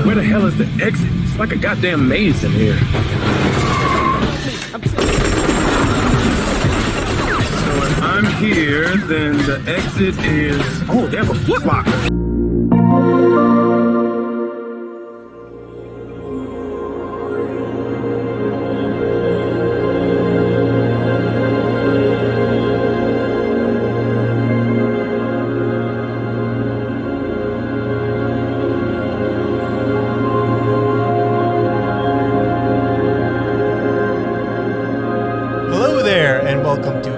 Where the hell is the exit? It's like a goddamn maze in here. So if I'm here, then the exit is... Oh, they have a Foot Locker.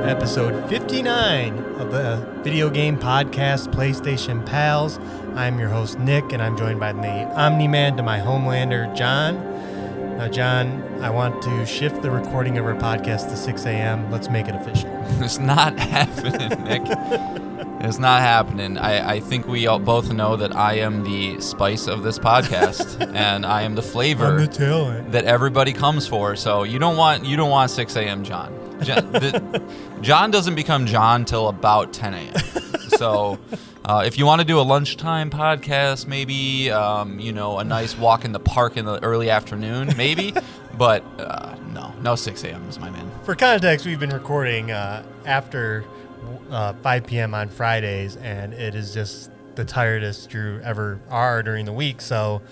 Episode 59 of the video game podcast PlayStation Pals. I'm your host Nick, and I'm joined by the Omni-Man to my Homelander, John. Now, John, I want to shift the recording of our podcast to 6 a.m. Let's make it official. It's not happening, Nick. It's not happening. I think we all both know that I am the spice of this podcast, and I am the flavor that everybody comes for. So you don't want 6 a.m. John. John doesn't become John till about 10 a.m. So if you want to do a lunchtime podcast, maybe, a nice walk in the park in the early afternoon, maybe. But no 6 a.m. is my man. For context, we've been recording after 5 p.m. on Fridays, and it is just the tiredest you ever are during the week. So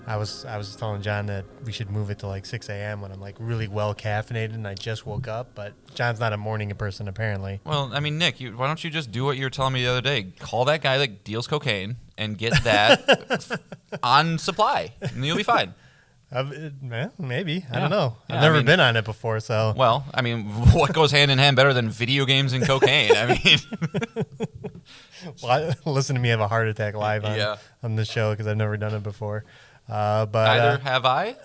I was telling John that we should move it to like 6 a.m. when I'm like really well caffeinated and I just woke up. But John's not a morning person apparently. Well, I mean, Nick, why don't you just do what you were telling me the other day? Call that guy that deals cocaine and get that on supply, and you'll be fine. Maybe. I don't know. I've never been on it before, so. Well, I mean, what goes hand in hand better than video games and cocaine? I mean. Well, listen to me have a heart attack live on the show because I've never done it before. But neither have I.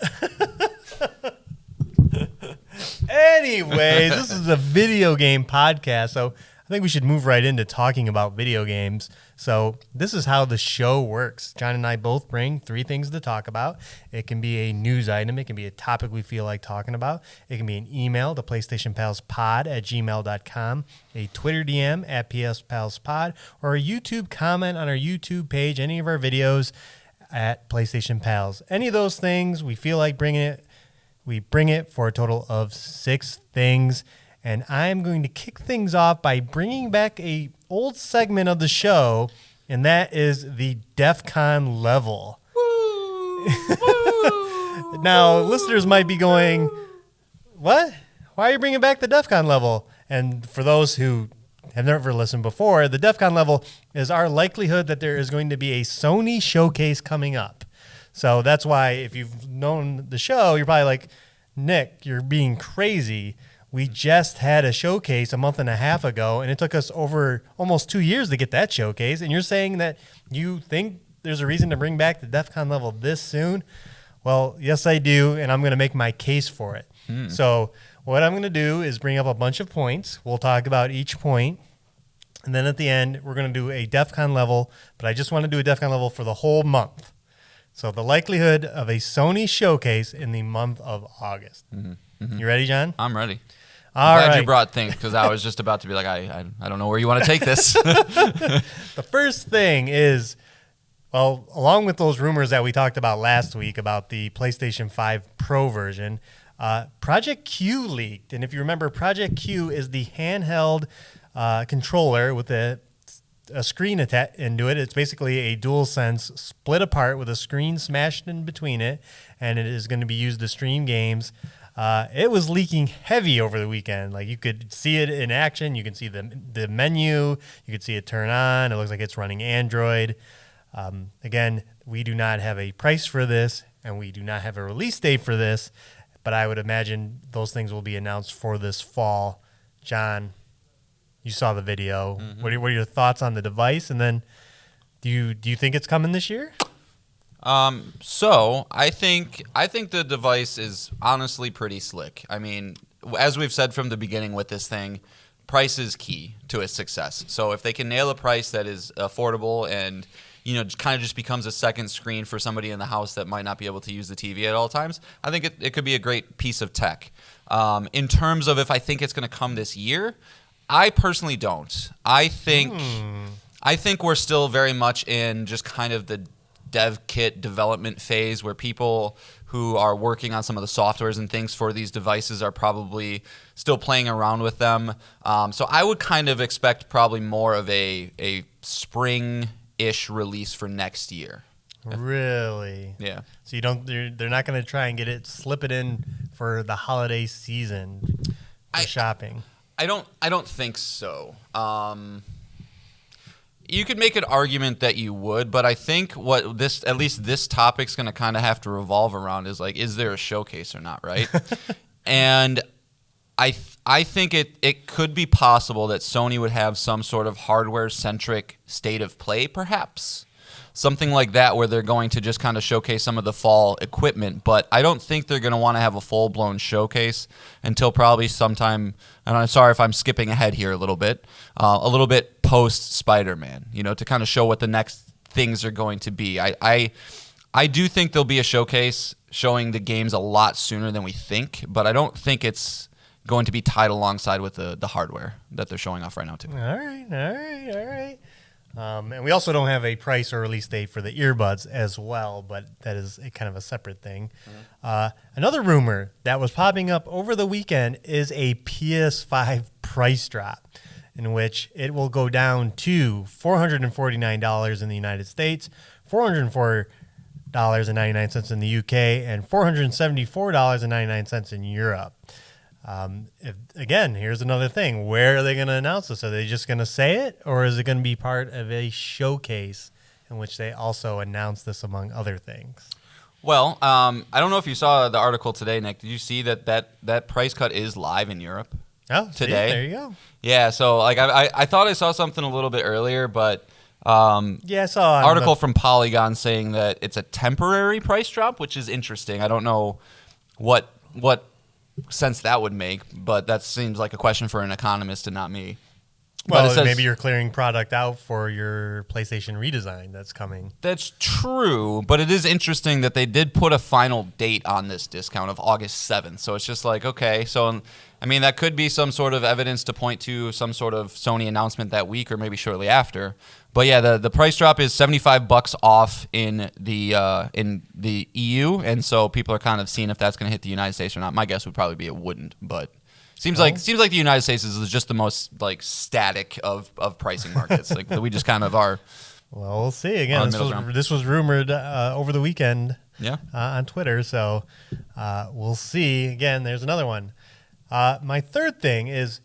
Anyways, this is a video game podcast, so I think we should move right into talking about video games. So this is how the show works. John and I both bring 3 things to talk about. It can be a news item. It can be a topic we feel like talking about. It can be an email to PlayStationPalsPod@gmail.com, a Twitter DM at PSPalsPod, or a YouTube comment on our YouTube page, any of our videos at PlayStation Pals. Any of those things we feel like bringing it, we bring it for a total of 6 things. And I'm going to kick things off by bringing back a old segment of the show, and that is the Defcon Level. Woo! Woo! Now, listeners might be going, what? Why are you bringing back the Defcon Level? And for those who have never listened before, the Defcon Level is our likelihood that there is going to be a Sony showcase coming up. So that's why if you've known the show, you're probably like, Nick, you're being crazy. We just had a showcase a month and a half ago, and it took us over almost 2 years to get that showcase. And you're saying that you think there's a reason to bring back the Defcon Level this soon? Well, yes, I do, and I'm going to make my case for it. So what I'm going to do is bring up a bunch of points. We'll talk about each point, and then at the end, we're going to do a Defcon Level, but I just want to do a Defcon Level for the whole month. So the likelihood of a Sony showcase in the month of August. You ready, John? I'm ready. I'm glad you brought things, because I was just about to be like, I don't know where you want to take this. The first thing is, well, along with those rumors that we talked about last week about the PlayStation 5 Pro version, Project Q leaked. And if you remember, Project Q is the handheld controller with a screen attached into it. It's basically a DualSense split apart with a screen smashed in between it, and it is going to be used to stream games. It was leaking heavy over the weekend. Like, you could see it in action. You can see the menu. You could see it turn on. It looks like it's running Android. Again, we do not have a price for this, and we do not have a release date for this, but I would imagine those things will be announced for this fall. John, you saw the video. Mm-hmm. What are your thoughts on the device? And then do you think it's coming this year? So I think the device is honestly pretty slick. I mean, as we've said from the beginning with this thing, price is key to its success. So if they can nail a price that is affordable and, kind of just becomes a second screen for somebody in the house that might not be able to use the TV at all times, I think it could be a great piece of tech. In terms of if I think it's going to come this year, I personally don't. I think we're still very much in just kind of the dev kit development phase where people who are working on some of the softwares and things for these devices are probably still playing around with them. So I would kind of expect probably more of a spring-ish release for next year. Really? Yeah. So they're not going to try and slip it in for the holiday season for shopping. I don't think so. You could make an argument that you would, but I think at least this topic's going to kind of have to revolve around is like, is there a showcase or not, right? And I think it could be possible that Sony would have some sort of hardware-centric state of play, perhaps. Something like that where they're going to just kind of showcase some of the fall equipment. But I don't think they're going to want to have a full-blown showcase until probably sometime, and I'm sorry if I'm skipping ahead here a little bit post-Spider-Man, to kind of show what the next things are going to be. I do think there'll be a showcase showing the games a lot sooner than we think, but I don't think it's going to be tied alongside with the hardware that they're showing off right now, too. All right. And we also don't have a price or release date for the earbuds as well, but that is kind of a separate thing. Another rumor that was popping up over the weekend is a PS5 price drop, in which it will go down to $449 in the United States, $404.99 in the UK, and $474.99 in Europe. Again, here's another thing. Where are they going to announce this? Are they just going to say it, or is it going to be part of a showcase in which they also announce this among other things? Well, I don't know if you saw the article today, Nick. Did you see that price cut is live in Europe? Oh, today. See, there you go. Yeah, so like I thought I saw something a little bit earlier, but I saw an article from Polygon saying that it's a temporary price drop, which is interesting. I don't know what sense that would make, but that seems like a question for an economist and not me. Well, maybe you're clearing product out for your PlayStation redesign that's coming. That's true, but it is interesting that they did put a final date on this discount of August 7th. So it's just like, okay, so I mean that could be some sort of evidence to point to some sort of Sony announcement that week or maybe shortly after. But yeah, the price drop is $75 off in the EU, and so people are kind of seeing if that's going to hit the United States or not. My guess would probably be it wouldn't, but seems like the United States is just the most like static of pricing markets. Like we just kind of are. Well, we'll see. Again, this was rumored over the weekend. Yeah. On Twitter, so we'll see. Again, there's another one. My third thing is,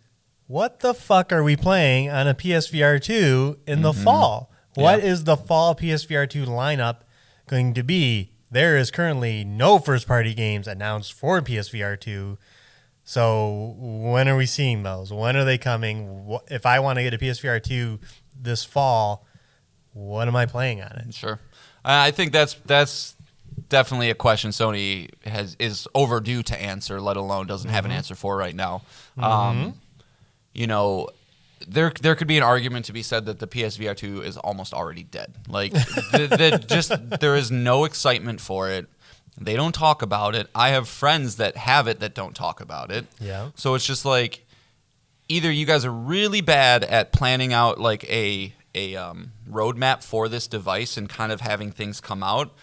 what the fuck are we playing on a PSVR 2 in the fall? What is the fall PSVR 2 lineup going to be? There is currently no first-party games announced for PSVR 2. So when are we seeing those? When are they coming? If I want to get a PSVR 2 this fall, what am I playing on it? Sure. I think that's definitely a question Sony is overdue to answer, let alone doesn't have an answer for right now. There could be an argument to be said that the PSVR 2 is almost already dead. Like, there is no excitement for it. They don't talk about it. I have friends that have it that don't talk about it. Yeah. So it's just like, either you guys are really bad at planning out like a roadmap for this device and kind of having things come out,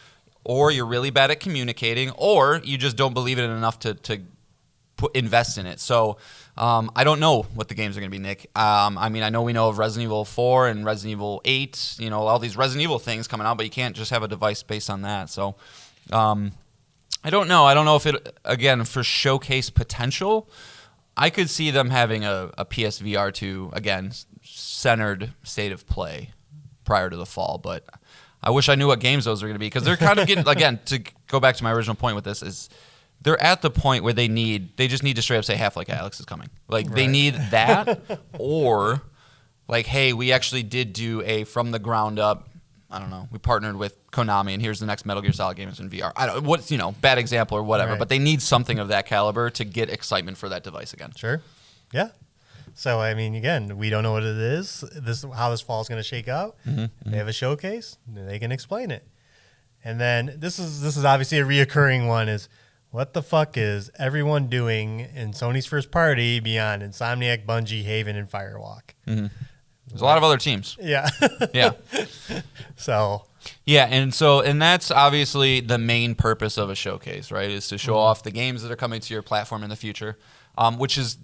or you're really bad at communicating, or you just don't believe in it enough to invest in it. So I don't know what the games are going to be, Nick. I mean, I know we know of Resident Evil 4 and Resident Evil 8, all these Resident Evil things coming out, but you can't just have a device based on that. So I don't know. I don't know if it, again, for showcase potential, I could see them having a PSVR 2, again, centered state of play prior to the fall, but I wish I knew what games those are going to be, because they're kind of getting, again, to go back to my original point with this, is they're at the point where they just need to straight up say Half-Life Alyx is coming. Like, They need that, or like, hey, we actually did do a from the ground up, I don't know, we partnered with Konami, and here's the next Metal Gear Solid game in VR. I don't, what's, bad example or whatever, but they need something of that caliber to get excitement for that device again. Sure. Yeah. So, I mean, again, we don't know what it is. How this fall is going to shake out. They have a showcase. They can explain it. And then this is obviously a reoccurring one, is what the fuck is everyone doing in Sony's first party beyond Insomniac, Bungie, Haven, and Firewalk? There's a lot of other teams. Yeah. Yeah. So Yeah, and that's obviously the main purpose of a showcase, right? Is to show off the games that are coming to your platform in the future, which is,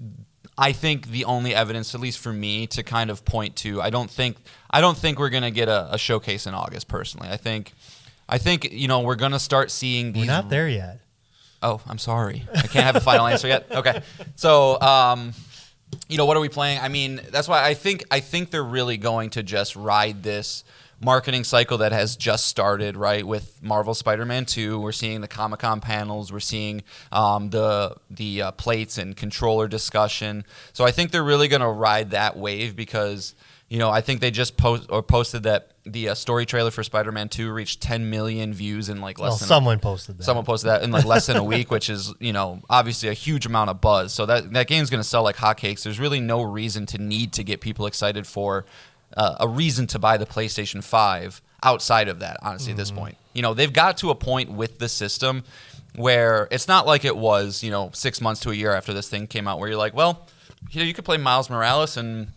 I think, the only evidence, at least for me, to kind of point to. I don't think we're gonna get a showcase in August. Personally, I think we're gonna start seeing these. We're not there yet. Oh, I'm sorry. I can't have a final answer yet. Okay, so what are we playing? I mean, that's why I think they're really going to just ride this marketing cycle that has just started, right? With Marvel Spider-Man 2, we're seeing the Comic-Con panels, we're seeing the plates and controller discussion. So I think they're really going to ride that wave because, I think they just posted that the story trailer for Spider-Man 2 reached 10 million views in like less than someone posted that. Someone posted that in like less than a week, which is, obviously a huge amount of buzz. So that game's going to sell like hotcakes. There's really no reason to need to get people excited for a reason to buy the PlayStation 5 outside of that, honestly, at this point. They've got to a point with the system where it's not like it was, 6 months to a year after this thing came out where you're like, well, you could play Miles Morales and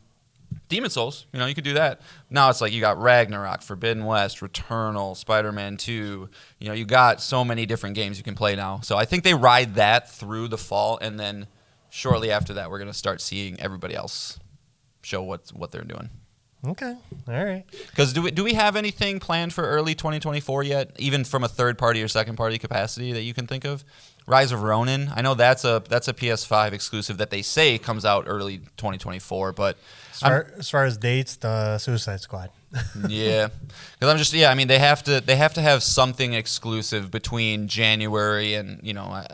Demon Souls, you could do that. Now it's like you got Ragnarok, Forbidden West, Returnal, Spider-Man 2. You got so many different games you can play now. So I think they ride that through the fall, and then shortly after that, we're going to start seeing everybody else show what they're doing. Okay, all right. Because do we have anything planned for early 2024 yet, even from a third-party or second-party capacity that you can think of? Rise of Ronin, I know that's a PS5 exclusive that they say comes out early 2024, but as far as dates, the Suicide Squad. Yeah, because I'm just they have to have something exclusive between January and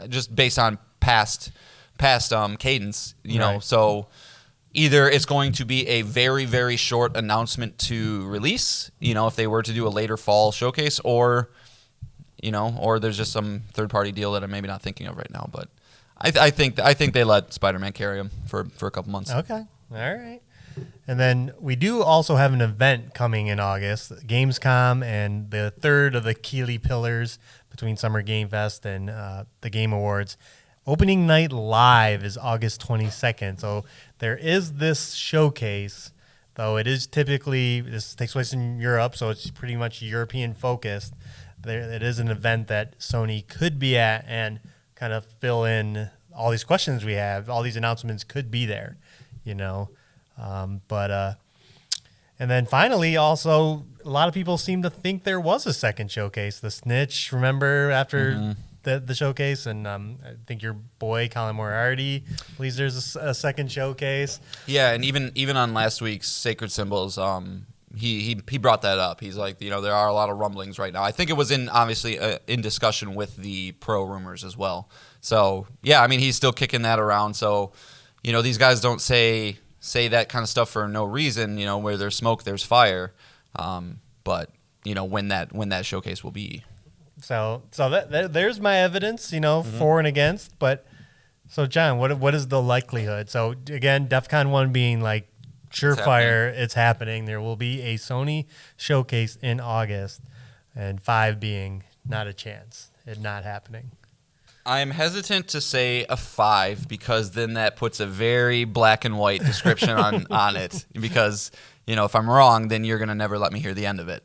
just based on past cadence, Right. So either it's going to be a very very short announcement to release, if they were to do a later fall showcase, or there's just some third party deal that I'm maybe not thinking of right now, but I think they let Spider-Man carry him for a couple months. Okay, all right. And then we do also have an event coming in August, Gamescom, and the third of the Keeley Pillars between Summer Game Fest and the Game Awards. Opening night live is August 22nd. So there is this showcase, though it is typically, this takes place in Europe, so it's pretty much European focused. It is an event that Sony could be at and kind of fill in all these questions we have. All these announcements could be there, and then finally, also, a lot of people seem to think there was a second showcase. The Snitch, remember, after the showcase, and I think your boy Colin Moriarty believes there's a second showcase. Yeah, and even on last week's Sacred Symbols, he brought that up. He's like, there are a lot of rumblings right now. I think it was obviously in discussion with the pro rumors as well. So yeah, he's still kicking that around. So these guys don't say that kind of stuff for no reason. Where there's smoke, there's fire. But when that showcase will be. So there's my evidence. For and against. But so John, what is the likelihood? So again, DEFCON 1 being like surefire, it's happening. There will be a Sony showcase in August, and 5 being not a chance, it not happening. I'm hesitant to say a 5 because then that puts a very black and white description on it. Because if I'm wrong, then you're gonna never let me hear the end of it.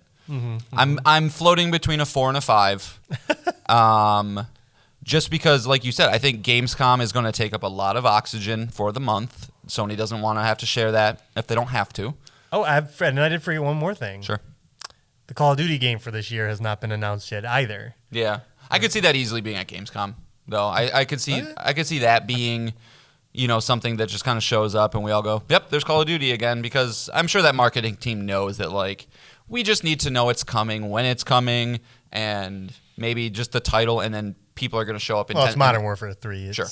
I'm floating between a 4 and a 5. Just because, like you said, I think Gamescom is going to take up a lot of oxygen for the month. Sony doesn't want to have to share that if they don't have to. Oh, and I did forget one more thing. Sure. The Call of Duty game for this year has not been announced yet either. Yeah, I could see that easily being at Gamescom, though. I could see that being, something that just kind of shows up and we all go, "Yep, there's Call of Duty again," because I'm sure that marketing team knows that we just need to know it's coming, when it's coming, and maybe just the title, and then people are going to show up in it's Modern Warfare 3. Sure.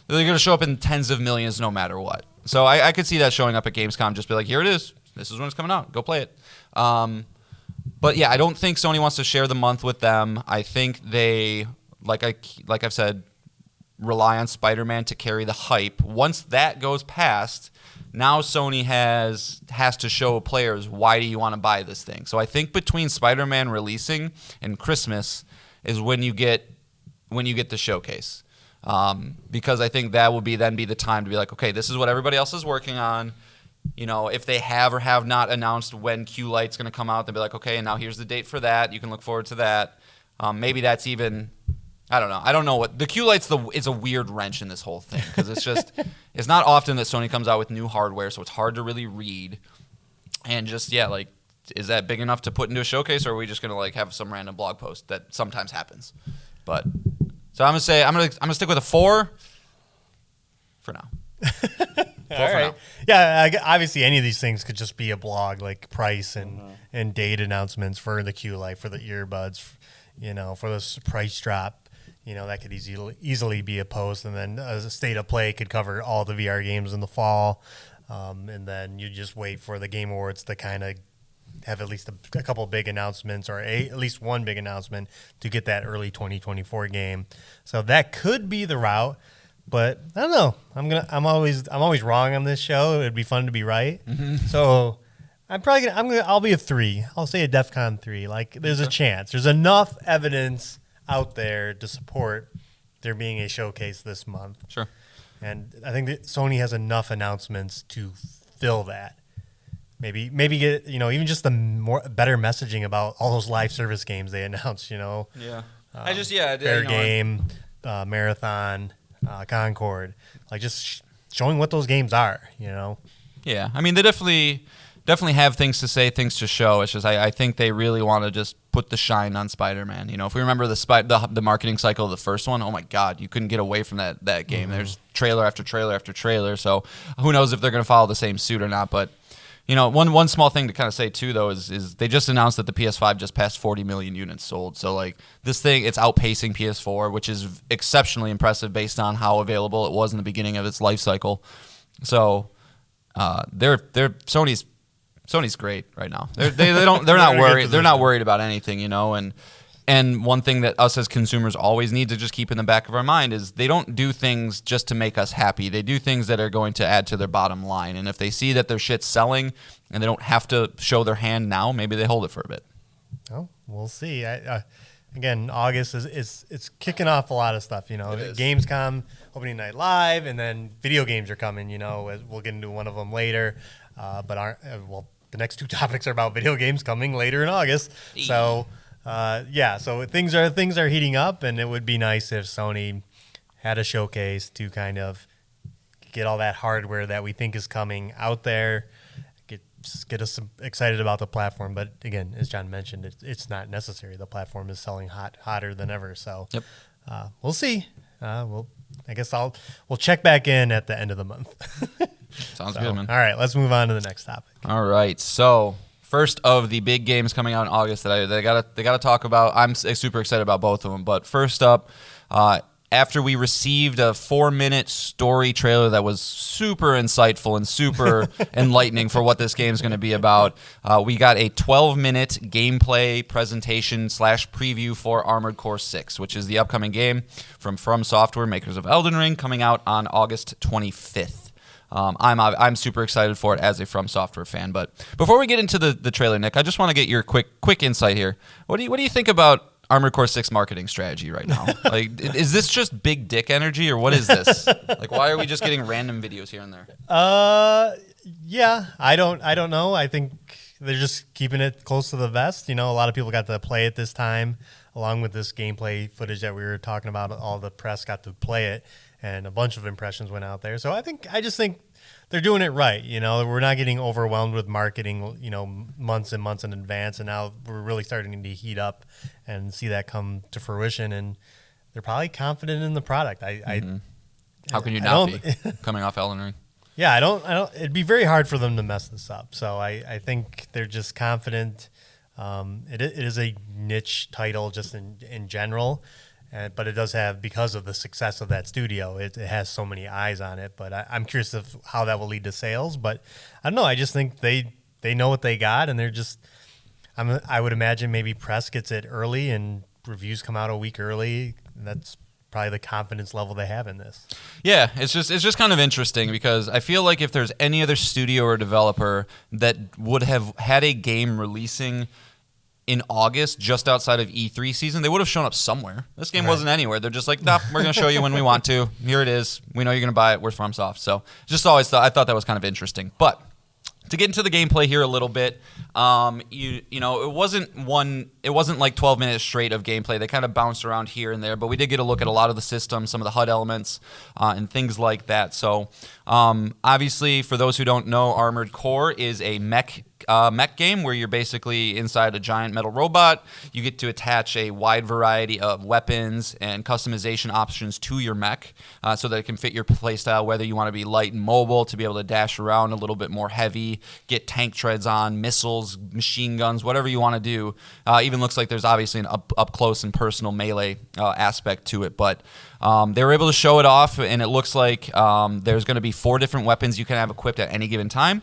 They're going to show up in tens of millions no matter what. So I could see that showing up at Gamescom, just be like, here it is. This is when it's coming out. Go play it. But yeah, I don't think Sony wants to share the month with them. I think they, like I've said, rely on Spider-Man to carry the hype. Once that goes past, now Sony has to show players, why do you want to buy this thing? So I think between Spider-Man releasing and Christmas is when you get the showcase, because I think that will be the time to be like, okay, this is what everybody else is working on. if they have or have not announced when Q-Light's going to come out, they'll be like, okay, and now here's the date for that. You can look forward to that. Maybe that's even, I don't know. I don't know what the Q-Light's is a weird wrench in this whole thing because it's not often that Sony comes out with new hardware, so it's hard to really read. And just is that big enough to put into a showcase, or are we just going to have some random blog post that sometimes happens? But so I'm gonna stick with a 4 for now. All right. Yeah, obviously any of these things could just be a blog, like price and date announcements for the Q-Light, for the earbuds, for this price drop. That could easily be a post, and then a state of play could cover all the VR games in the fall, and then you just wait for the Game Awards to kind of have at least a couple big announcements, or at least one big announcement to get that early 2024 game. So that could be the route. But I don't know. I'm always wrong on this show. It'd be fun to be right. Mm-hmm. So I'll be a 3. I'll say a Defcon 3. There's a chance. There's enough evidence out there to support there being a showcase this month. Sure. And I think that Sony has enough announcements to fill that. Maybe get even just the better messaging about all those live service games they announced. Yeah. Fair Game, Marathon. Concord, just showing what those games are, Yeah, I mean, they definitely have things to say, things to show. It's just I think they really want to just put the shine on Spider-Man. If we remember the marketing cycle of the first one, oh my God, you couldn't get away from that game. Mm-hmm. There's trailer after trailer after trailer. So who knows if they're going to follow the same suit or not, but. One small thing to kind of say too, though, is they just announced that the PS5 just passed 40 million units sold. So this thing, it's outpacing PS4, which is exceptionally impressive based on how available it was in the beginning of its life cycle. So they're Sony's great right now. They're not worried. They're not worried about anything, And one thing that us as consumers always need to just keep in the back of our mind is they don't do things just to make us happy. They do things that are going to add to their bottom line. And if they see that their shit's selling and they don't have to show their hand now, maybe they hold it for a bit. Oh, we'll see. Again, August it's kicking off a lot of stuff. Gamescom, opening night live, and then video games are coming. We'll get into one of them later. But the next 2 topics are about video games coming later in August. So. So things are heating up, and it would be nice if Sony had a showcase to kind of get all that hardware that we think is coming out there, get us excited about the platform. But again, as John mentioned, it's not necessary. The platform is selling hotter than ever. So yep. We'll see. We'll check back in at the end of the month. Sounds good, man. All right, let's move on to the next topic. All right, so. First of the big games coming out in August that they gotta talk about. I'm super excited about both of them. But first up, after we received a 4-minute story trailer that was super insightful and super enlightening for what this game is going to be about, we got a 12-minute gameplay presentation / preview for Armored Core 6, which is the upcoming game from Software, makers of Elden Ring, coming out on August 25th. I'm super excited for it as a From Software fan. But before we get into the trailer, Nick, I just want to get your quick insight here. What do you think about Armored Core 6 marketing strategy right now? Is this just big dick energy, or what is this? Why are we just getting random videos here and there? Yeah, I don't know. I think they're just keeping it close to the vest. A lot of people got to play it this time, along with this gameplay footage that we were talking about. All the press got to play it. And a bunch of impressions went out there. So I just think they're doing it right. We're not getting overwhelmed with marketing, months and months in advance. And now we're really starting to heat up and see that come to fruition. And they're probably confident in the product. How can you not be coming off Elden Ring? Yeah, I don't. It'd be very hard for them to mess this up. So I think they're just confident. It is a niche title just in general. But it does have, because of the success of that studio, it has so many eyes on it. But I'm curious of how that will lead to sales. But I don't know. I just think they know what they got, and they're just. I would imagine maybe press gets it early and reviews come out a week early. And that's probably the confidence level they have in this. Yeah, it's just kind of interesting because I feel like if there's any other studio or developer that would have had a game releasing in August, just outside of E3 season, they would have shown up somewhere. This game wasn't anywhere. They're just like, nah, we're going to show you when we want to. Here it is. We know you're going to buy it. We're FromSoft. So I thought that was kind of interesting. But to get into the gameplay here a little bit, it wasn't like 12 minutes straight of gameplay. They kind of bounced around here and there, but we did get a look at a lot of the systems, some of the HUD elements, and things like that. So obviously, for those who don't know, Armored Core is a mech game where you're basically inside a giant metal robot. You get to attach a wide variety of weapons and customization options to your mech so that it can fit your playstyle, whether you want to be light and mobile to be able to dash around, a little bit more heavy, get tank treads on, missiles, machine guns, whatever you want to do. Even looks like there's obviously an up close and personal melee aspect to it, but they were able to show it off, and it looks like there's going to be 4 different weapons you can have equipped at any given time,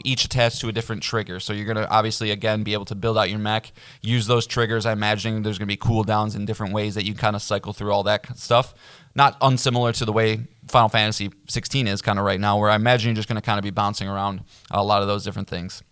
each attached to a different trigger. So you're going to obviously, again, be able to build out your mech, use those triggers. I imagine there's going to be cooldowns in different ways that you kind of cycle through all that stuff. Not unsimilar to the way Final Fantasy 16 is kind of right now, where I imagine you're just going to kind of be bouncing around a lot of those different things.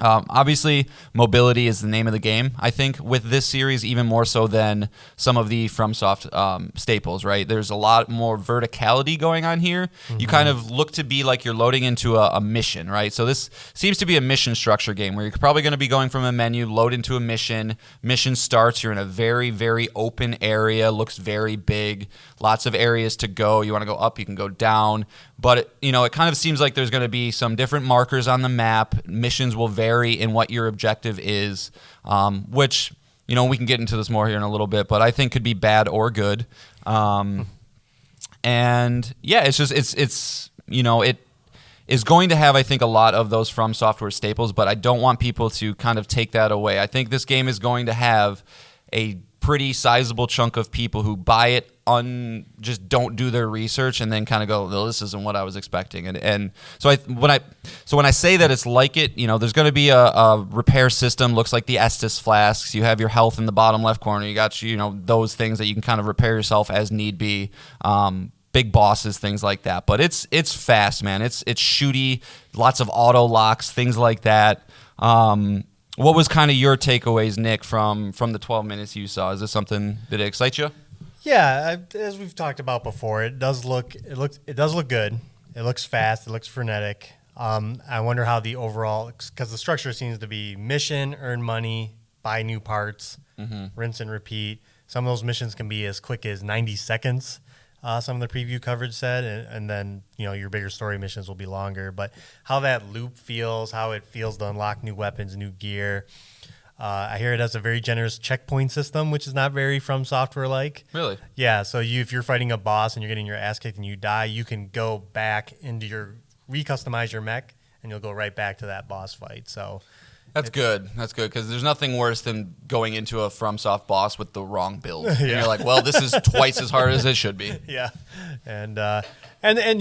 Obviously, mobility is the name of the game, I think, with this series, even more so than some of the FromSoft staples, right? There's a lot more verticality going on here. Mm-hmm. You kind of look to be like you're loading into a mission, right? So this seems to be a mission structure game where you're probably going to be going from a menu, load into a mission. Mission starts, you're in a very, very open area, looks very big, lots of areas to go. You want to go up, you can go down. But it kind of seems like there's going to be some different markers on the map. Missions will vary in what your objective is, which we can get into this more here in a little bit, but I think could be bad or good. And yeah, it is going to have, I think, a lot of those From Software staples, but I don't want people to kind of take that away. I think this game is going to have a pretty sizable chunk of people who buy it just don't do their research and then kind of go, well, this isn't what I was expecting. And so when I say that it's like it, there's going to be a repair system. Looks like the Estus flasks. You have your health in the bottom left corner. You got those things that you can kind of repair yourself as need be. Big bosses, things like that. But it's fast, man. It's shooty. Lots of auto locks, things like that. What was kind of your takeaways, Nick, from the 12 minutes you saw? Is this something that excites you? Yeah, as we've talked about before, it does look good. It looks fast. It looks frenetic. I wonder how the overall, because the structure seems to be mission, earn money, buy new parts, rinse and repeat. Some of those missions can be as quick as 90 seconds. Some of the preview coverage said, and then your bigger story missions will be longer. But how that loop feels, how it feels to unlock new weapons, new gear. I hear it has a very generous checkpoint system, which is not very From Software like. Really? Yeah. So if you're fighting a boss and you're getting your ass kicked and you die, you can go back into recustomize your mech, and you'll go right back to that boss fight. So. That's good. That's good, because there's nothing worse than going into a FromSoft boss with the wrong build. And you're like, well, this is twice as hard as it should be. Yeah, and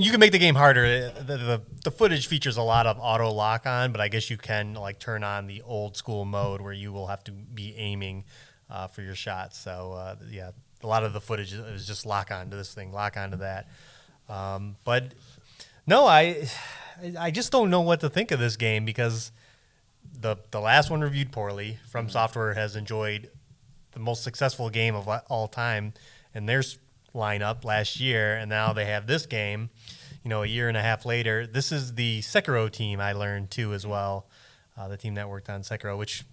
you can make the game harder. The footage features a lot of auto lock on, but I guess you can turn on the old school mode where you will have to be aiming for your shots. So yeah, a lot of the footage is just lock onto this thing, lock onto that. But no, I just don't know what to think of this game, because the last one reviewed poorly. From Software has enjoyed the most successful game of all time in their lineup last year, and now they have this game, a year and a half later. This is the Sekiro team, I learned too as well, the team that worked on Sekiro, which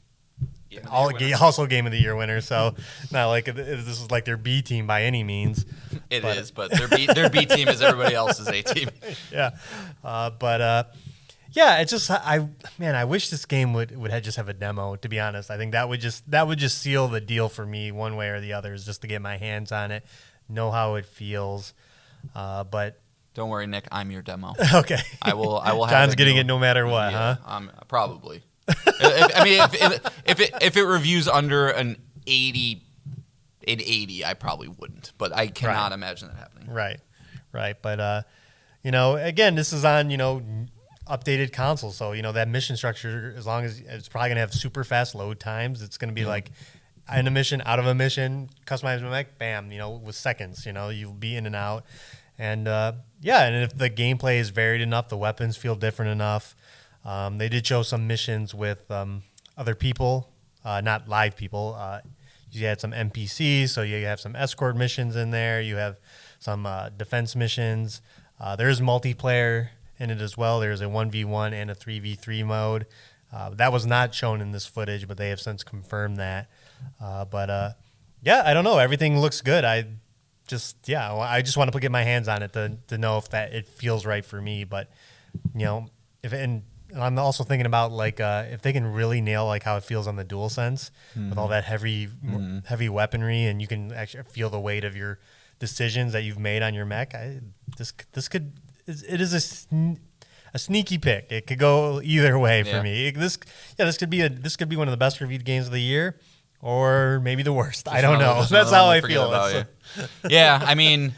also Game of the Year winner. So not like this is like their B team by any means. It is, but their B team is everybody else's A team. Yeah, yeah, it's just I wish this game would just have a demo. To be honest, I think that would just seal the deal for me one way or the other, is just to get my hands on it, know how it feels. But don't worry, Nick, I'm your demo. Okay, I will. Have John's getting it no matter what, yeah, huh? Probably. If it reviews under an 80, I probably wouldn't. But I cannot imagine that happening. Right. But again, this is on updated console, so that mission structure, as long as it's probably gonna have super fast load times, it's gonna be like in a mission, out of a mission, customize my mech, bam, with seconds, you'll be in and out. And and if the gameplay is varied enough, the weapons feel different enough. They did show some missions with other people, not live people. You had some NPCs, so you have some escort missions in there. You have some defense missions. There's multiplayer in it as well. There's a 1v1 and a 3v3 mode. That was not shown in this footage, but they have since confirmed that. Yeah, I don't know. Everything looks good. I just want to get my hands on it to know if that it feels right for me. But and I'm also thinking about if they can really nail how it feels on the DualSense with all that heavy weaponry, and you can actually feel the weight of your decisions that you've made on your mech. It is a sneaky pick. It could go either way for me. This could be one of the best reviewed games of the year, or maybe the worst. I don't know. That's how I feel. Yeah, I mean,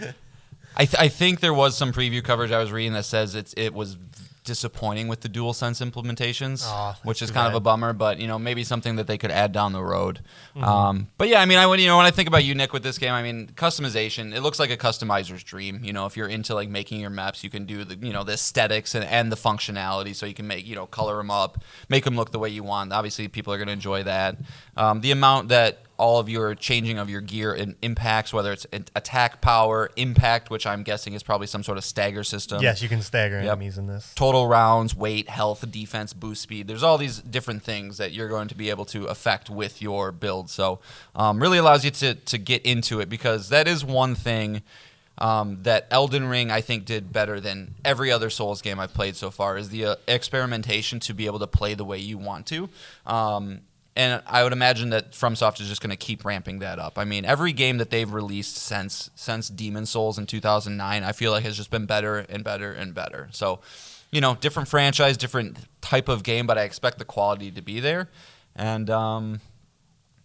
I think there was some preview coverage I was reading that says it was disappointing with the DualSense implementations, which is kind of a bummer, but maybe something that they could add down the road. But yeah, I mean, when I think about you, Nick, with this game, I mean, customization, it looks like a customizer's dream. If you're into making your maps, you can do the the aesthetics and the functionality, so you can make color them up, make them look the way you want. Obviously, people are going to enjoy that. The amount that all of your changing of your gear impacts, whether it's attack power, impact, which I'm guessing is probably some sort of stagger system. Yes, you can stagger enemies in this. Total rounds, weight, health, defense, boost speed. There's all these different things that you're going to be able to affect with your build. So really allows you to get into it, because that is one thing that Elden Ring, I think, did better than every other Souls game I've played so far, is the experimentation to be able to play the way you want to. And I would imagine that FromSoft is just going to keep ramping that up. I mean, every game that they've released since Demon Souls in 2009, I feel like has just been better and better and better. So, different franchise, different type of game, but I expect the quality to be there. And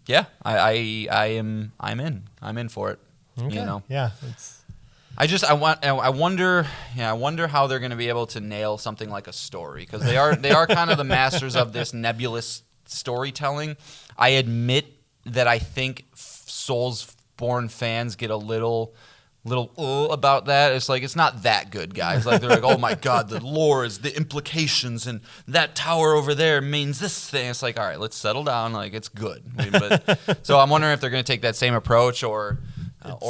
yeah, I'm in for it. Okay. Yeah. I wonder how they're going to be able to nail something like a story, because they are kind of the masters of this nebulous storytelling. I admit that I think Soulsborne fans get a little about that. It's it's not that good, guys. They're like, oh my god, the lore is the implications, and that tower over there means this thing. It's all right, let's settle down. It's good. So I'm wondering if they're going to take that same approach, or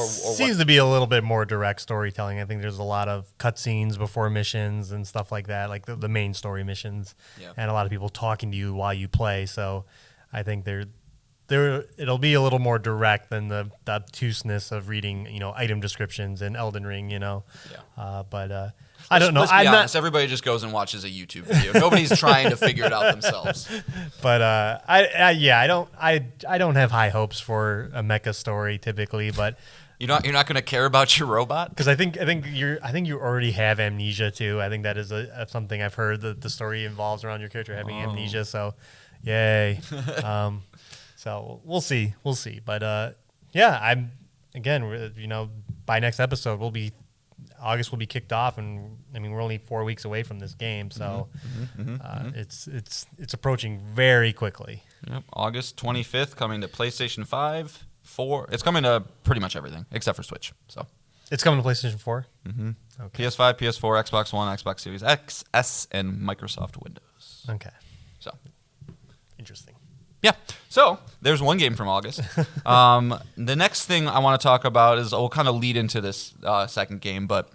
seems to be a little bit more direct storytelling. I think there's a lot of cutscenes before missions and stuff like that, like the main story missions, and a lot of people talking to you while you play. So I think it'll be a little more direct than the obtuseness of reading item descriptions in Elden Ring. I don't know. Let's be honest. Everybody just goes and watches a YouTube video. Nobody's trying to figure it out themselves. But I don't have high hopes for a mecha story typically. But you're not going to care about your robot, because I think you already have amnesia too. I think that is something I've heard that the story involves around your character having amnesia. So, yay. So we'll see. But I'm by next episode August will be kicked off, and I mean we're only 4 weeks away from this game, so it's approaching very quickly. Yep. August 25th, coming to PlayStation 5, 4. It's coming to pretty much everything except for Switch. So it's coming to PlayStation 4. Okay. PS5, PS4, Xbox One, Xbox Series X, S, and Microsoft Windows. Okay. So interesting. Yeah. So there's one game from August. The next thing I want to talk about we'll kind of lead into this second game, but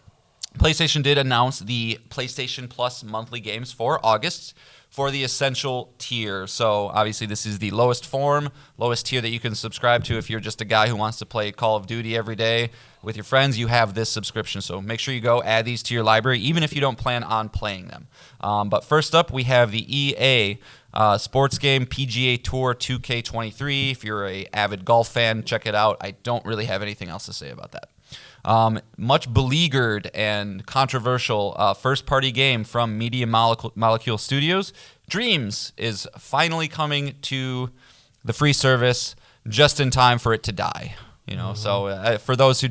PlayStation did announce the PlayStation Plus monthly games for August for the Essential tier. So obviously this is the lowest tier that you can subscribe to. If you're just a guy who wants to play Call of Duty every day with your friends, you have this subscription. So make sure you go add these to your library, even if you don't plan on playing them. But first up, we have the EA sports game PGA Tour 2K23. If you're an avid golf fan, check it out. I don't really have anything else to say about that. Much beleaguered and controversial first-party game from Media Molecule Studios. Dreams is finally coming to the free service just in time for it to die. So for those who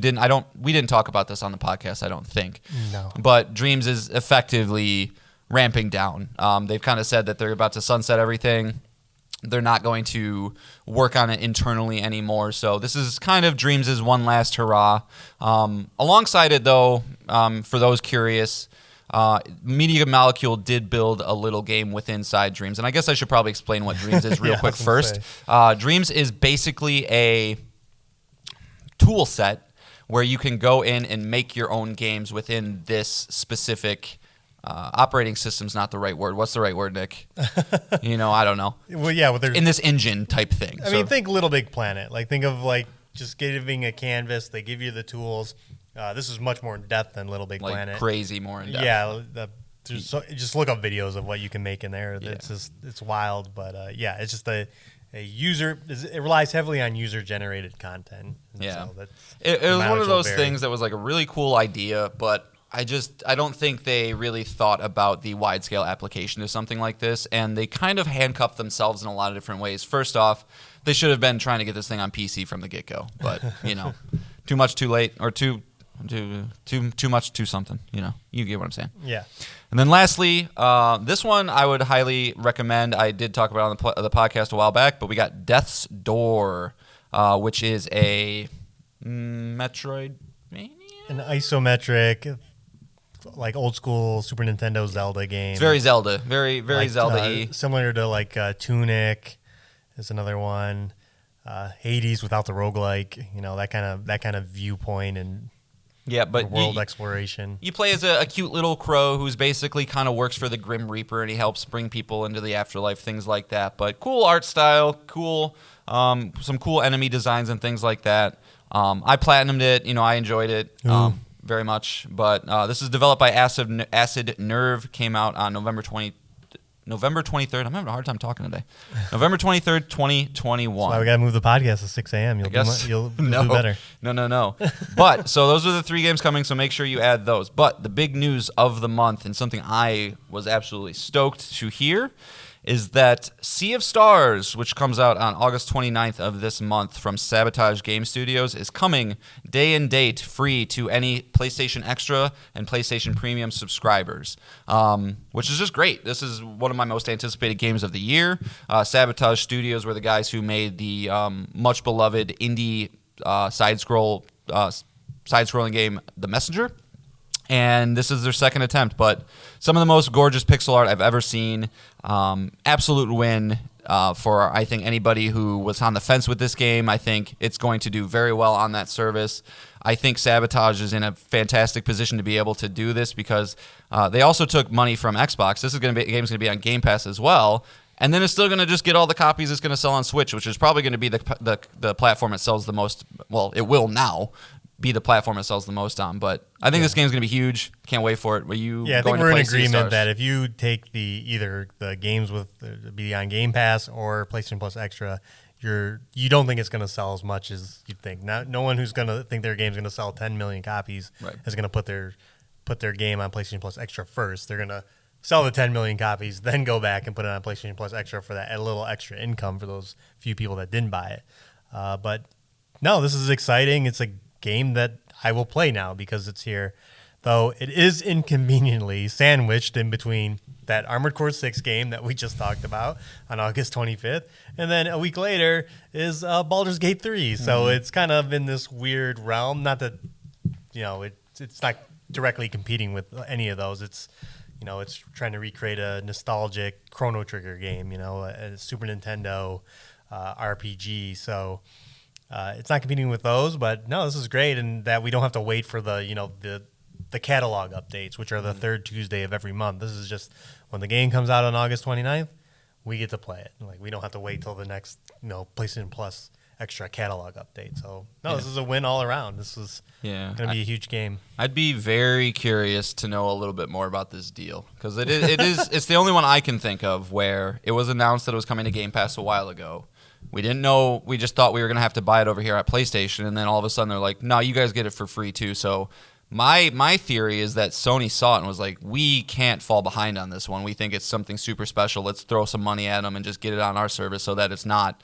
we didn't talk about this on the podcast, I don't think. No. But Dreams is effectively ramping down. They've kind of said that they're about to sunset everything. They're not going to work on it internally anymore. So this is kind of Dreams' one last hurrah. Alongside it, though, for those curious, Media Molecule did build a little game inside Dreams. And I guess I should probably explain what Dreams is real quick first. Dreams is basically a tool set where you can go in and make your own games within this specific operating system's not the right word. What's the right word, Nick? I don't know. Well, yeah, in this engine type thing. I mean, think Little Big Planet. Like, think of like just giving a canvas. They give you the tools. This is much more in depth than Little Big Planet. Crazy more in depth. Yeah, just look up videos of what you can make in there. Yeah. It's wild, but it's just a user. It relies heavily on user generated content. Yeah, so it was one of those things that was like a really cool idea, but I don't think they really thought about the wide scale application of something like this, and they kind of handcuffed themselves in a lot of different ways. First off, they should have been trying to get this thing on PC from the get go, but too much, too late, or too much, too something. You get what I'm saying. Yeah. And then lastly, this one I would highly recommend. I did talk about it on the podcast a while back, but we got Death's Door, which is a Metroidvania, an isometric, like old school Super Nintendo Zelda game. It's very Zelda, very like, Zelda-y. Similar to like Tunic is another one. Hades without the roguelike, that kind of viewpoint and but world exploration. You play as a cute little crow who's basically kind of works for the Grim Reaper, and he helps bring people into the afterlife, things like that. But cool art style, cool, some cool enemy designs and things like that. I platinumed it. I enjoyed it. Very much, but this is developed by Acid Nerve. Came out on November 23rd. I'm having a hard time talking today. November 23rd, 2021. That's why we got to move the podcast to 6 a.m. You'll do better. No. But so those are the 3 games coming, so make sure you add those. But the big news of the month, and something I was absolutely stoked to hear, is that Sea of Stars, which comes out on August 29th of this month from Sabotage Game Studios, is coming day and date free to any PlayStation Extra and PlayStation Premium subscribers, which is just great. This is one of my most anticipated games of the year. Sabotage Studios were the guys who made the much beloved indie side-scrolling game, The Messenger. And this is their second attempt, but some of the most gorgeous pixel art I've ever seen. Absolute win for, I think, anybody who was on the fence with this game. I think it's going to do very well on that service. I think Sabotage is in a fantastic position to be able to do this because they also took money from Xbox. This game's going to be on Game Pass as well. And then it's still going to just get all the copies it's going to sell on Switch, which is probably going to be the platform it sells the most. Well, it will now be the platform it sells the most on, but I think this game's going to be huge. Can't wait for it. I think we're in agreement that if you take either the games with be on Game Pass or PlayStation Plus Extra, you don't think it's going to sell as much as you think. No one who's going to think their game's going to sell 10 million copies is going to put their game on PlayStation Plus Extra first. They're going to sell the 10 million copies, then go back and put it on PlayStation Plus Extra for that a little extra income for those few people that didn't buy it. But no, this is exciting. It's a game that I will play now because it's here, though it is inconveniently sandwiched in between that Armored Core 6 game that we just talked about on August 25th, and then a week later is Baldur's Gate 3. So it's kind of in this weird realm. Not that it's not directly competing with any of those. It's trying to recreate a nostalgic Chrono Trigger game, a Super Nintendo RPG. So it's not competing with those, but no, this is great, and that we don't have to wait for the catalog updates, which are the third Tuesday of every month. This is just when the game comes out on August 29th, we get to play it. Like, we don't have to wait till the next PlayStation Plus Extra catalog update. So this is a win all around. This is going to be a huge game. I'd be very curious to know a little bit more about this deal because it's the only one I can think of where it was announced that it was coming to Game Pass a while ago. We didn't know. We just thought we were going to have to buy it over here at PlayStation, and then all of a sudden they're like, no, you guys get it for free too. So my theory is that Sony saw it and was like, we can't fall behind on this one. We think it's something super special. Let's throw some money at them and just get it on our service so that it's not,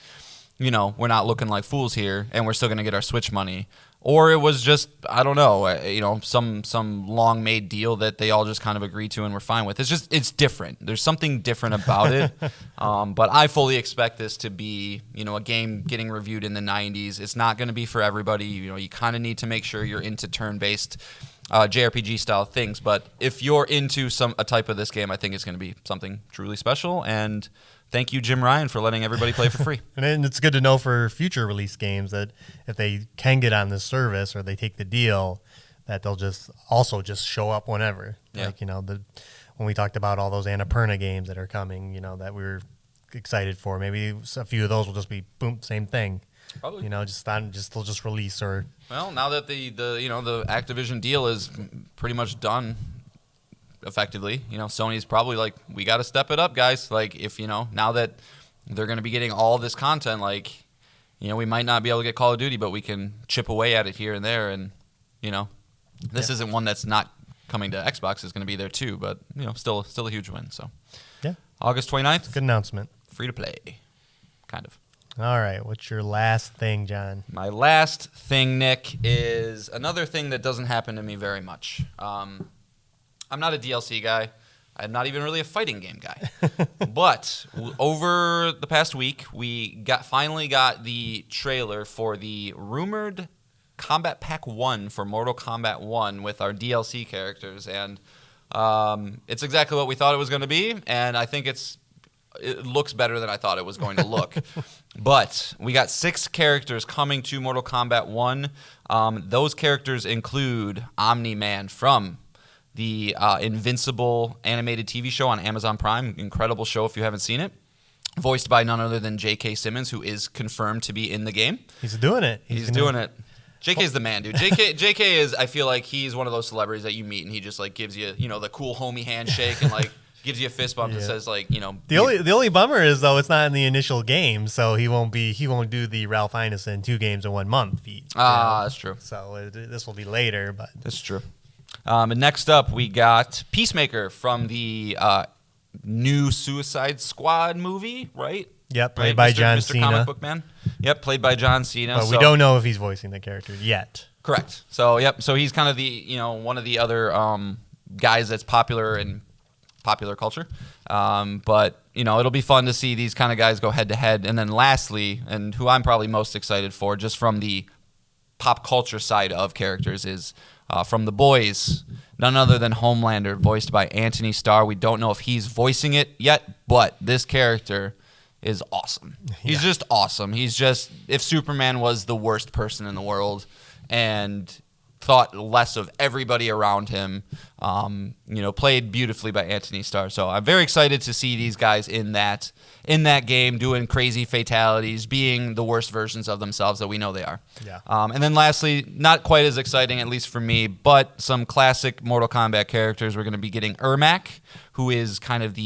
we're not looking like fools here, and we're still going to get our Switch money. Or it was just, I don't know, some long-made deal that they all just kind of agreed to and were fine with. It's different. There's something different about it. But I fully expect this to be, a game getting reviewed in the 90s. It's not going to be for everybody. You kind of need to make sure you're into turn-based JRPG-style things. But if you're into a type of this game, I think it's going to be something truly special. And thank you, Jim Ryan, for letting everybody play for free. And it's good to know for future release games that if they can get on this service or they take the deal, that they'll just show up whenever. Yeah. Like, when we talked about all those Annapurna games that are coming, that we were excited for. Maybe a few of those will just be boom, same thing. Probably. They'll just release or. Well, now that the Activision deal is pretty much done, effectively, Sony's probably like, we got to step it up, guys. Like, if now that they're going to be getting all this content, like, we might not be able to get Call of Duty, but we can chip away at it here and there, and this isn't one that's not coming to Xbox. It's going to be there too, but still a huge win. So yeah, August 29th, good announcement. Free to play, kind of. All right, what's your last thing, John? My last thing, Nick, is another thing that doesn't happen to me very much. I'm not a DLC guy. I'm not even really a fighting game guy. But over the past week, we finally got the trailer for the rumored Combat Pack 1 for Mortal Kombat 1 with our DLC characters. And it's exactly what we thought it was going to be. And I think it looks better than I thought it was going to look. But we got 6 characters coming to Mortal Kombat 1. Those characters include Omni-Man from the Invincible animated TV show on Amazon Prime. Incredible show if you haven't seen it. Voiced by none other than J.K. Simmons, who is confirmed to be in the game. He's doing it. He's doing it. J.K.'s the man, dude. J.K. is, I feel like he's one of those celebrities that you meet and he just like gives you, the cool homie handshake and like gives you a fist bump that says like, The only bummer is though it's not in the initial game, so he won't do the Ralph Ineson 2 games in 1 month feat. That's true. So this will be later, but that's true. And next up, we got Peacemaker from the new Suicide Squad movie, right? Yep, played by John Mr. Cena. Comic Book Man. Yep, played by John Cena. But we don't know if he's voicing the character yet. Correct. So, yep. So he's kind of the one of the other guys that's popular in popular culture. But it'll be fun to see these kind of guys go head to head. And then lastly, and who I'm probably most excited for, just from the pop culture side of characters, is from The Boys, none other than Homelander, voiced by Anthony Starr. We don't know if he's voicing it yet, but this character is awesome. He's just awesome. He's just, if Superman was the worst person in the world and thought less of everybody around him, played beautifully by Anthony Starr. So I'm very excited to see these guys in that game doing crazy fatalities, being the worst versions of themselves that we know they are. Yeah. And then lastly, not quite as exciting, at least for me, but some classic Mortal Kombat characters. We're going to be getting Ermac, who is kind of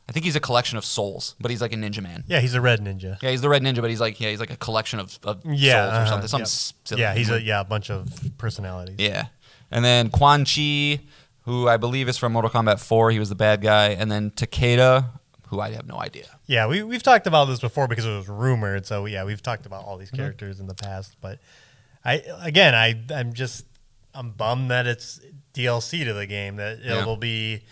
I think he's a collection of souls, but he's like a ninja man. Yeah, he's a red ninja. Yeah, he's the red ninja, but he's like a collection of souls or something. Something silly. Yeah, he's a bunch of personalities. Yeah. And then Quan Chi, who I believe is from Mortal Kombat 4. He was the bad guy. And then Takeda, who I have no idea. Yeah, we've talked about this before because it was rumored. So yeah, we've talked about all these characters in the past. But I'm bummed that it's DLC to the game. That it'll be,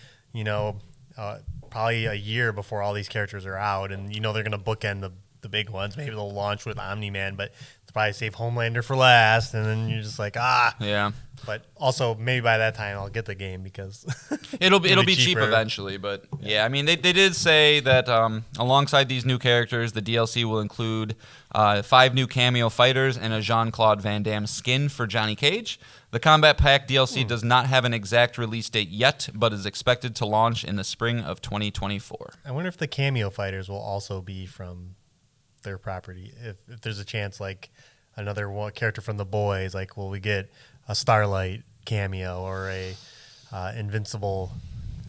probably a year before all these characters are out, and they're going to bookend the big ones. Maybe they'll launch with Omni-Man, but they'll probably save Homelander for last, and then you're just like, Yeah. But also, maybe by that time I'll get the game because it'll be cheap eventually. But yeah, I mean they did say that alongside these new characters, the DLC will include 5 new cameo fighters and a Jean-Claude Van Damme skin for Johnny Cage. The Combat Pack DLC does not have an exact release date yet, but is expected to launch in the spring of 2024. I wonder if the cameo fighters will also be from their property. If there's a chance, like another character from The Boys, like will we get a Starlight cameo or a Invincible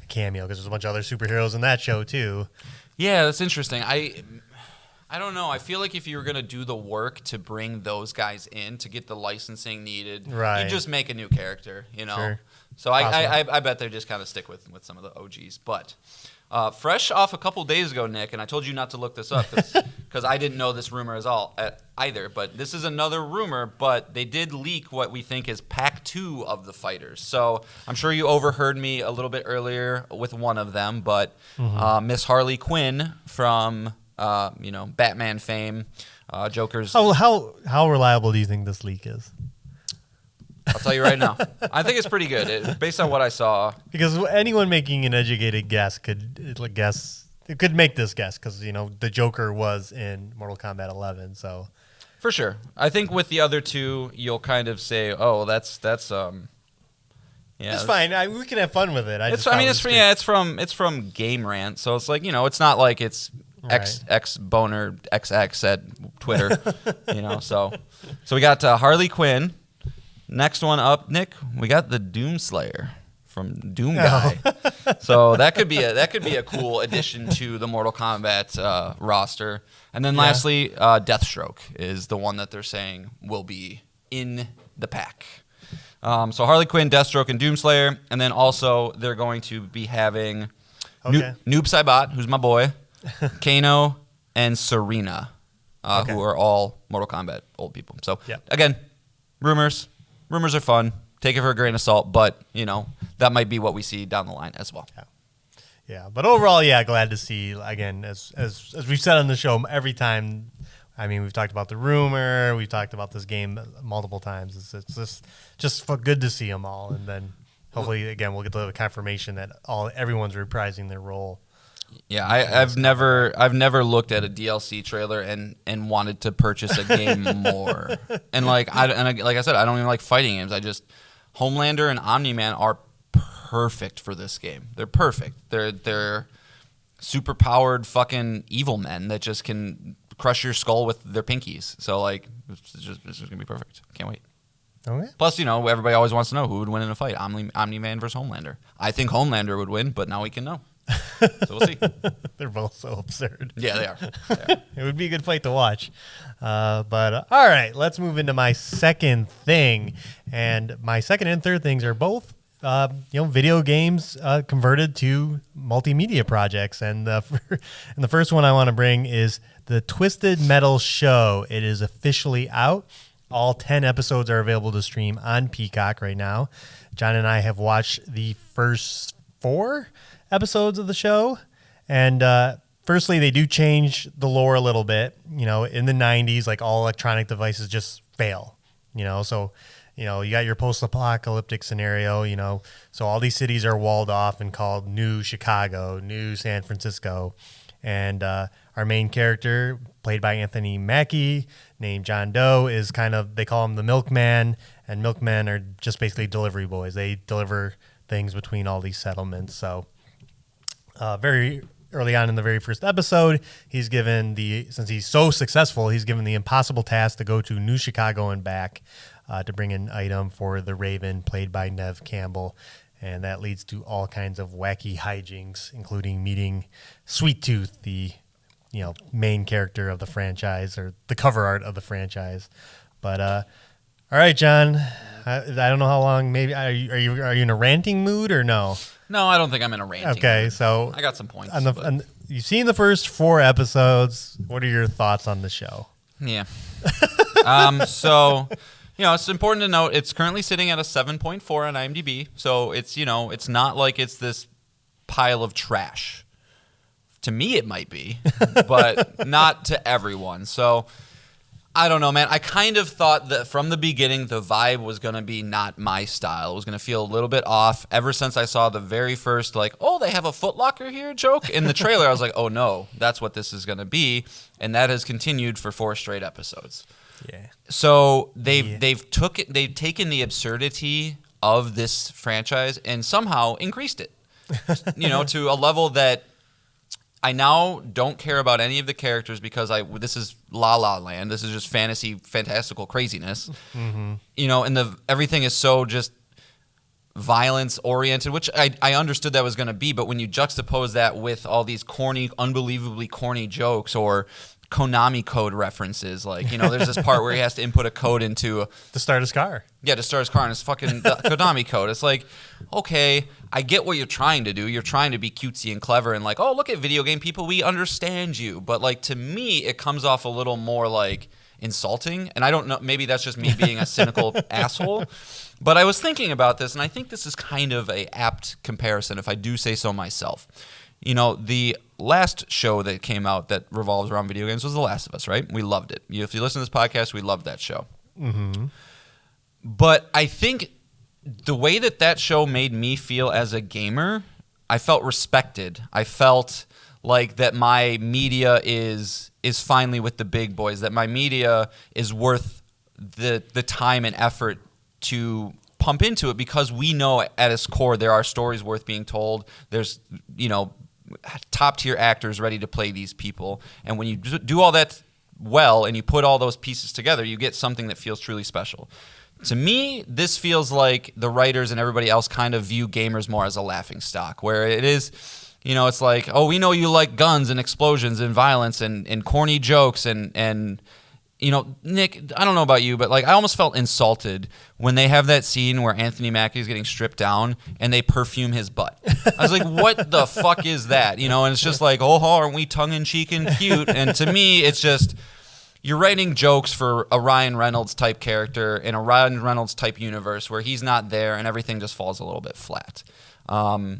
cameo? Because there's a bunch of other superheroes in that show too. Yeah, that's interesting. I don't know. I feel like if you were going to do the work to bring those guys in to get the licensing needed, you just make a new character, Sure. So I bet they just kind of stick with some of the OGs. But fresh off a couple days ago, Nick, and I told you not to look this up because I didn't know this rumor either. But this is another rumor, but they did leak what we think is Pack 2 of the fighters. So I'm sure you overheard me a little bit earlier with one of them, but Miss Harley Quinn from Batman fame, Joker's. How reliable do you think this leak is? I'll tell you right now. I think it's pretty good, based on what I saw. Because anyone making an educated guess could make this guess because the Joker was in Mortal Kombat 11. So for sure, I think with the other two, you'll kind of say, "Oh, that's Yeah, it's fine. We can have fun with it. It's from Game Rant, so it's like, it's not like it's X boner XX at Twitter, So we got Harley Quinn. Next one up, Nick. We got the Doomslayer from Doom Guy. So that could be a cool addition to the Mortal Kombat roster. And then lastly, Deathstroke is the one that they're saying will be in the pack. So Harley Quinn, Deathstroke, and Doomslayer. And then also they're going to be having Noob Saibot, who's my boy, Kano, and Serena, who are all Mortal Kombat old people. So again, rumors. Rumors are fun. Take it for a grain of salt, but, that might be what we see down the line as well. Yeah, but overall, glad to see, again, as we've said on the show every time. I mean, we've talked about the rumor. We've talked about this game multiple times. It's just good to see them all. And then hopefully, again, we'll get the confirmation that everyone's reprising their role. Yeah, I've never looked at a DLC trailer and wanted to purchase a game more. And like I said, I don't even like fighting games. Homelander and Omni-Man are perfect for this game. They're perfect. They're super powered fucking evil men that just can crush your skull with their pinkies. So it's just gonna be perfect. Can't wait. Okay. Plus, everybody always wants to know who would win in a fight. Omni-Man versus Homelander. I think Homelander would win, but now we can know. So we'll see. They're both so absurd. Yeah, they are. It would be a good fight to watch. But all right, let's move into my second thing. And my second and third things are both, video games converted to multimedia projects. And the first one I want to bring is the Twisted Metal Show. It is officially out. All 10 episodes are available to stream on Peacock right now. John and I have watched the first 4 episodes of the show, and firstly, they do change the lore a little bit. In the 90s, like, all electronic devices just fail. So you got your post-apocalyptic scenario. So all these cities are walled off and called New Chicago, New San Francisco, and our main character, played by Anthony Mackie, named John Doe, is they call him the milkman, and milkmen are just basically delivery boys. They deliver things between all these settlements. So very early on in the very first episode, since he's so successful, he's given the impossible task to go to New Chicago and back to bring an item for the Raven, played by Nev Campbell. And that leads to all kinds of wacky hijinks, including meeting Sweet Tooth, the main character of the franchise, or the cover art of the franchise. But all right, John, I don't know how long. Maybe are you in a ranting mood or no? No, I don't think I'm in a ranting. Okay, mood. So I got some points. You've seen the first 4 episodes. What are your thoughts on the show? Yeah. So, it's important to note it's currently sitting at a 7.4 on IMDb. So it's not like it's this pile of trash. To me, it might be, but not to everyone. So I don't know, man. I kind of thought that from the beginning, the vibe was going to be not my style. It was going to feel a little bit off. Ever since I saw the very first, they have a Foot Locker here joke in the trailer, I was like, oh no, that's what this is going to be. And that has continued for 4 straight episodes. Yeah. So they've taken the absurdity of this franchise and somehow increased it, to a level that I now don't care about any of the characters because this is La La Land. This is just fantastical craziness. Mm-hmm. And everything is so just violence oriented, which I understood that was going to be. But when you juxtapose that with all these unbelievably corny jokes or Konami code references, there's this part where he has to input a code into to start his car. Yeah, to start his car, and it's fucking the Konami code. It's like, okay, I get what you're trying to do. You're trying to be cutesy and clever and oh, look at video game people, we understand you. But to me, it comes off a little more insulting. And I don't know, maybe that's just me being a cynical asshole. But I was thinking about this, and I think this is kind of a apt comparison, if I do say so myself. The last show that came out that revolves around video games was The Last of Us, right? We loved it. If you listen to this podcast, we loved that show. Mm-hmm. But I think the way that show made me feel as a gamer, I felt respected. I felt like that my media is finally with the big boys, that my media is worth the time and effort to pump into it because we know at its core there are stories worth being told. There's, top tier actors ready to play these people. And when you do all that well and you put all those pieces together, you get something that feels truly special. To me, this feels like the writers and everybody else kind of view gamers more as a laughing stock, where it is, it's like, oh, we know you like guns and explosions and violence and corny jokes and Nick, I don't know about you, but like I almost felt insulted when they have that scene where Anthony Mackie is getting stripped down and they perfume his butt. I was like, what the fuck is that? And it's just like, oh, aren't we tongue-in-cheek and cute? And to me, it's just, you're writing jokes for a Ryan Reynolds type character in a Ryan Reynolds type universe where he's not there and everything just falls a little bit flat. And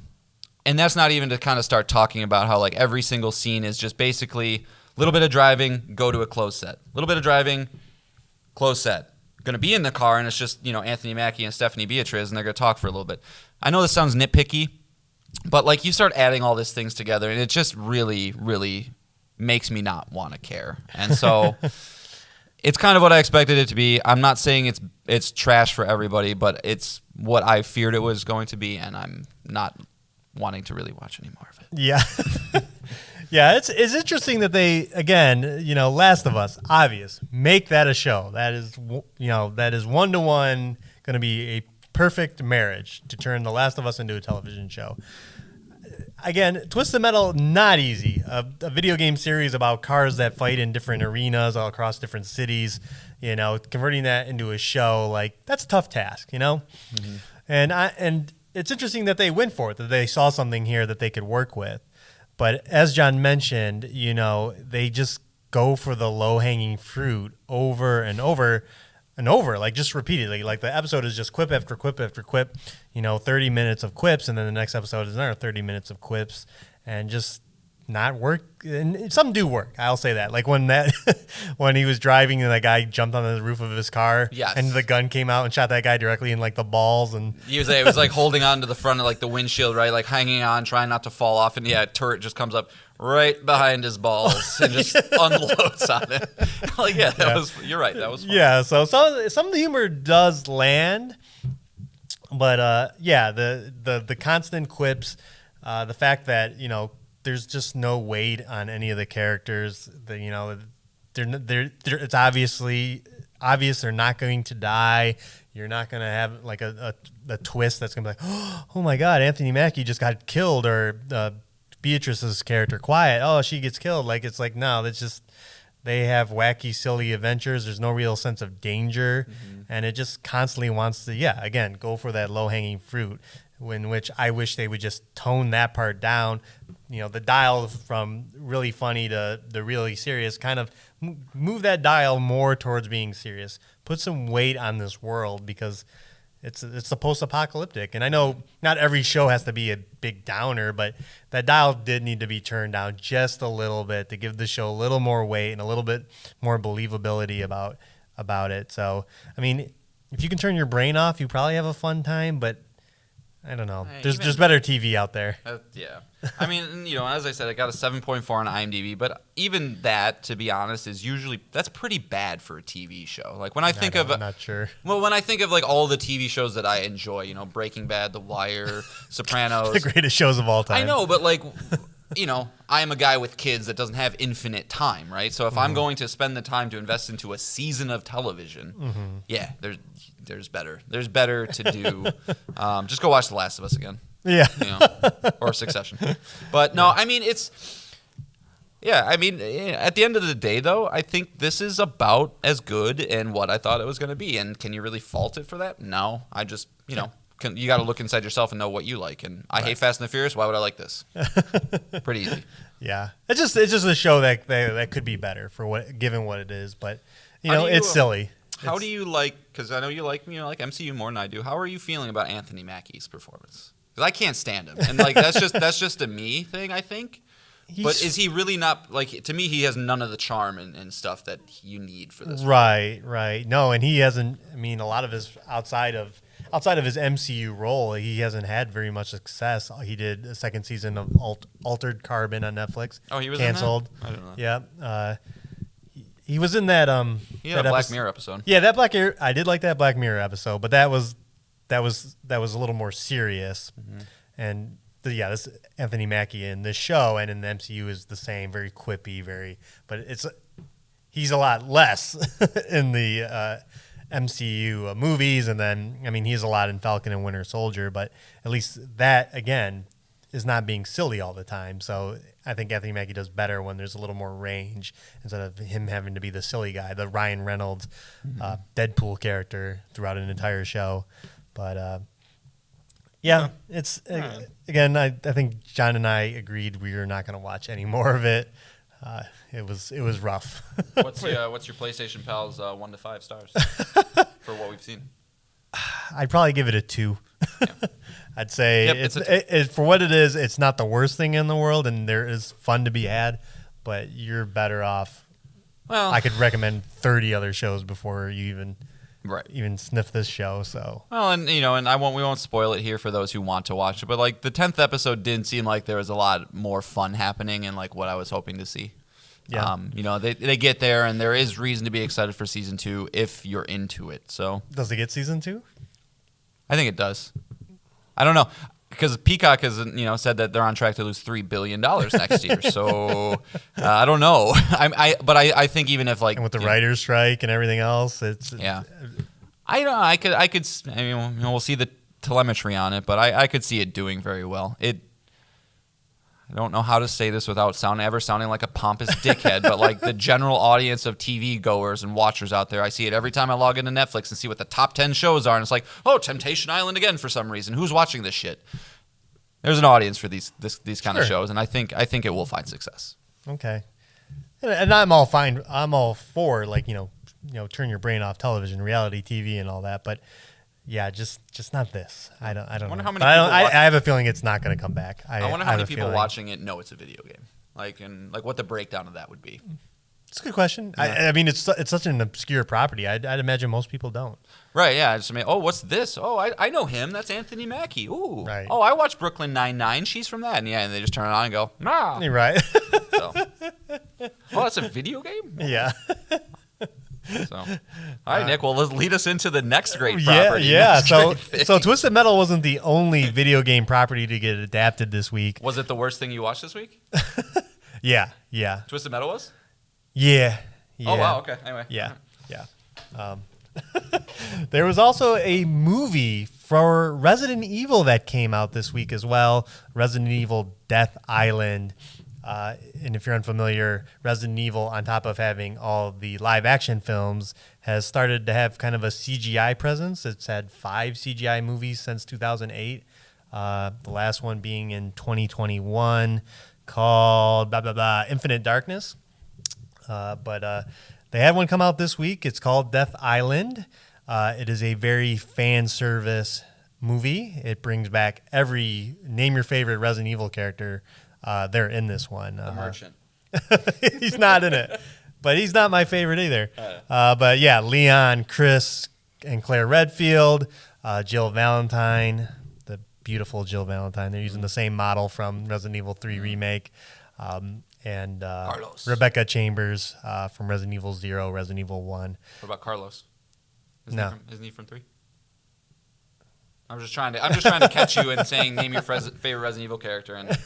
that's not even to kind of start talking about how like every single scene is just basically a little bit of driving, go to a closed set. A little bit of driving, closed set. Going to be in the car, and it's just, Anthony Mackie and Stephanie Beatriz, and they're going to talk for a little bit. I know this sounds nitpicky, but, like, you start adding all these things together, and it just really, really makes me not want to care. And so it's kind of what I expected it to be. I'm not saying it's trash for everybody, but it's what I feared it was going to be, and I'm not wanting to really watch any more of it. Yeah. Yeah, it's interesting that they, again, Last of Us, obvious, make that a show. That is, that is one-to-one going to be a perfect marriage to turn The Last of Us into a television show. Again, Twisted Metal, not easy. A video game series about cars that fight in different arenas all across different cities, converting that into a show, like, that's a tough task, Mm-hmm. And it's interesting that they went for it, that they saw something here that they could work with. But as John mentioned, they just go for the low-hanging fruit over and over and over, like just repeatedly. Like the episode is just quip after quip after quip, 30 minutes of quips, and then the next episode is another 30 minutes of quips, and just not work. And some do work, I'll say that. Like when when he was driving and that guy jumped on the roof of his car, yes, and the gun came out and shot that guy directly in like the balls, and it was like holding on to the front of like the windshield, right, like hanging on, trying not to fall off, and turret just comes up right behind his balls and just unloads on it. Like you're right, that was fun. Yeah. So some of the humor does land, but the constant quips, the fact that there's just no weight on any of the characters. It's obvious they're not going to die. You're not going to have like a twist that's going to be like, oh my God, Anthony Mackie just got killed, or Beatrice's character, Quiet, oh, she gets killed. Like, it's like, no, that's just, they have wacky, silly adventures. There's no real sense of danger. Mm-hmm. And it just constantly wants to, again, go for that low-hanging fruit, in which I wish they would just tone that part down. The dial from really funny to the really serious, kind of move that dial more towards being serious. Put some weight on this world, because it's the post-apocalyptic. And I know not every show has to be a big downer, but that dial did need to be turned down just a little bit to give the show a little more weight and a little bit more believability about it. So, I mean, if you can turn your brain off, you probably have a fun time, but I don't know. There's better TV out there. Yeah. I mean, as I said, I got a 7.4 on IMDb, but even that, to be honest, that's pretty bad for a TV show. Like when I'm not sure. Well, when I think of like all the TV shows that I enjoy, Breaking Bad, The Wire, Sopranos, the greatest shows of all time. I know, but like, I am a guy with kids that doesn't have infinite time, right? So if I'm going to spend the time to invest into a season of television, there's better. There's better to do. Just go watch The Last of Us again. Yeah. Or Succession. But no, I mean, at the end of the day, though, I think this is about as good and what I thought it was going to be. And can you really fault it for that? No. I just, you got to look inside yourself and know what you like. And I hate Fast and the Furious. Why would I like this? Pretty easy. Yeah. It's just a show that could be better given what it is. But, it's silly. How do you like, because I know you like MCU more than I do. How are you feeling about Anthony Mackie's performance? Because I can't stand him. And like that's just a me thing, I think. But is he really not, like, to me, he has none of the charm and stuff that you need for this. Right. No, and he hasn't, a lot of his, outside of his MCU role, he hasn't had very much success. He did a second season of Altered Carbon on Netflix. Oh, he was canceled. In that? I don't know. Yeah. He was in that. He had a Black Mirror episode. Yeah, I did like that Black Mirror episode, but that was that was a little more serious. And this Anthony Mackie in this show and in the MCU is the same, very quippy, but he's a lot less in the MCU movies, and then he's a lot in Falcon and Winter Soldier, but at least that again is not being silly all the time. So I think Anthony Mackie does better when there's a little more range instead of him having to be the silly guy, the Ryan Reynolds Deadpool character throughout an entire show. But it's again, I think John and I agreed we were not going to watch any more of it. It was rough. What's your PlayStation Pals 1 to 5 stars for what we've seen? I'd probably give it a 2. Yeah. I'd say it's for what it is. It's not the worst thing in the world, and there is fun to be had. But you're better off. Well, I could recommend 30 other shows before you even sniff this show. So and we won't spoil it here for those who want to watch it. But like the 10th episode didn't seem like there was a lot more fun happening, and like what I was hoping to see. Yeah. They get there, and there is reason to be excited for season 2 if you're into it. So does it get season 2? I think it does. I don't know, because Peacock has said that they're on track to lose $3 billion next year. So I don't know. I think even if and with the writers' strike and everything else, I could. We'll see the telemetry on it, but I could see it doing very well. I don't know how to say this without sounding like a pompous dickhead, but like the general audience of TV goers and watchers out there, I see it every time I log into Netflix and see what the top 10 shows are, and it's like, oh, Temptation Island again for some reason. Who's watching this shit? There's an audience for these kind of shows, and I think it will find success. Okay, and I'm all for turn your brain off television, reality TV, and all that, but. Yeah, just not this. I don't know. How many I have a feeling it's not going to come back. I wonder how many people watching it know it's a video game. Like what the breakdown of that would be. It's a good question. Yeah. It's such an obscure property. I'd imagine most people don't. Right, yeah. What's this? Oh, I know him. That's Anthony Mackie. Ooh. Right. Oh, I watch Brooklyn Nine-Nine. She's from that. And they just turn it on and go, nah. You're right. That's a video game? Yeah. So, all right, Nick. Well, let's lead us into the next great property. Yeah. So Twisted Metal wasn't the only video game property to get adapted this week. Was it the worst thing you watched this week? Yeah. Twisted Metal was? Yeah. Oh wow. Okay. Anyway. Yeah. There was also a movie for Resident Evil that came out this week as well. Resident Evil Death Island. And if you're unfamiliar, Resident Evil, on top of having all the live action films, has started to have kind of a CGI presence. It's had 5 CGI movies since 2008. The last one being in 2021 called Infinite Darkness. But they had one come out this week. It's called Death Island. It is a very fan service movie. It brings back every name your favorite Resident Evil character. They're in this one. The Merchant. He's not in it, but he's not my favorite either. But yeah, Leon, Chris, and Claire Redfield, Jill Valentine, the beautiful Jill Valentine. They're using the same model from Resident Evil 3 Remake. And Carlos. Rebecca Chambers from Resident Evil 0, Resident Evil 1. What about Carlos? No. Isn't he from 3? I'm just trying to catch you and saying name your favorite Resident Evil character. And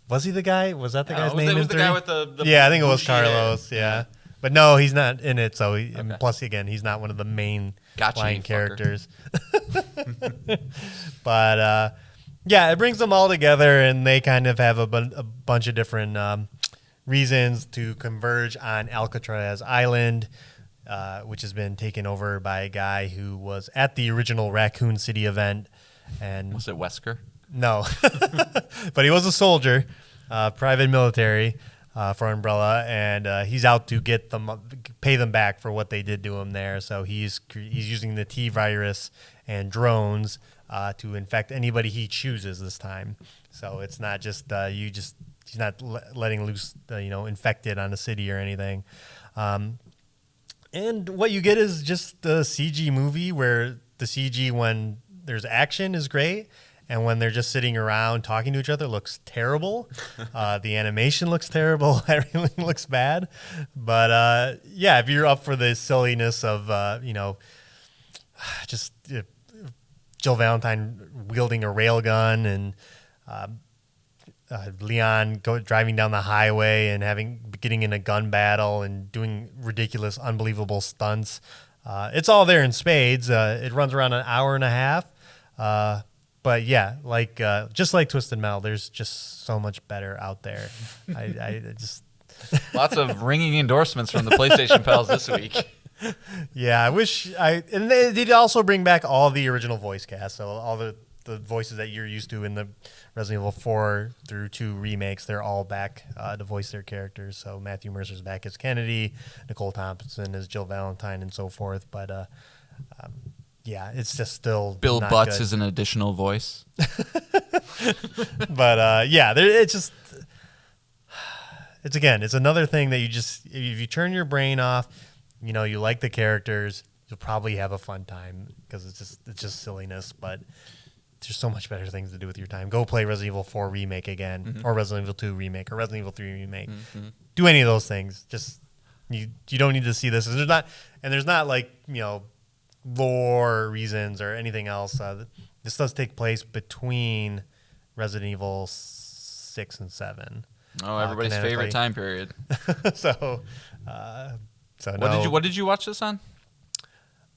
was he the guy? Was that the guy's name? Was in the 3? guy with the yeah, I think it was Carlos. Yeah. But no, he's not in it. So plus, again, he's not one of the main line characters. But yeah, it brings them all together, and they kind of have a bunch of different reasons to converge on Alcatraz Island. Which has been taken over by a guy who was at the original Raccoon City event. And was it Wesker? No. But he was a soldier, private military for Umbrella, and he's out to get them, pay them back for what they did to him there. So he's using the T-virus and drones to infect anybody he chooses this time. So it's not just he's not letting loose infected on the city or anything. And what you get is just the CG movie where the CG, when there's action, is great. And when they're just sitting around talking to each other, looks terrible. The animation looks terrible. Everything looks bad. But, yeah, if you're up for the silliness of, just Jill Valentine wielding a railgun and Leon driving down the highway and getting in a gun battle and doing ridiculous, unbelievable stunts. It's all there in spades. It runs around an hour and a half. But yeah, just like Twisted Metal, there's just so much better out there. I just lots of ringing endorsements from the PlayStation Pals this week. Yeah, I wish and they did also bring back all the original voice cast, so all the voices that you're used to in the Resident Evil 4 through 2 remakes, they're all back to voice their characters. So Matthew Mercer's back as Kennedy, Nicole Thompson as Jill Valentine, and so forth. But yeah, it's just still Bill not Butts good. is an additional voice. But yeah, it's another thing that if you turn your brain off, you like the characters, you'll probably have a fun time because it's just silliness. But there's so much better things to do with your time. Go play Resident Evil 4 remake again, or Resident Evil 2 remake, or Resident Evil 3 remake. Do any of those things. Just you don't need to see this. There's not like lore reasons or anything else. This does take place between Resident Evil 6 and 7. Oh, everybody's favorite time period. So no. What did you watch this on?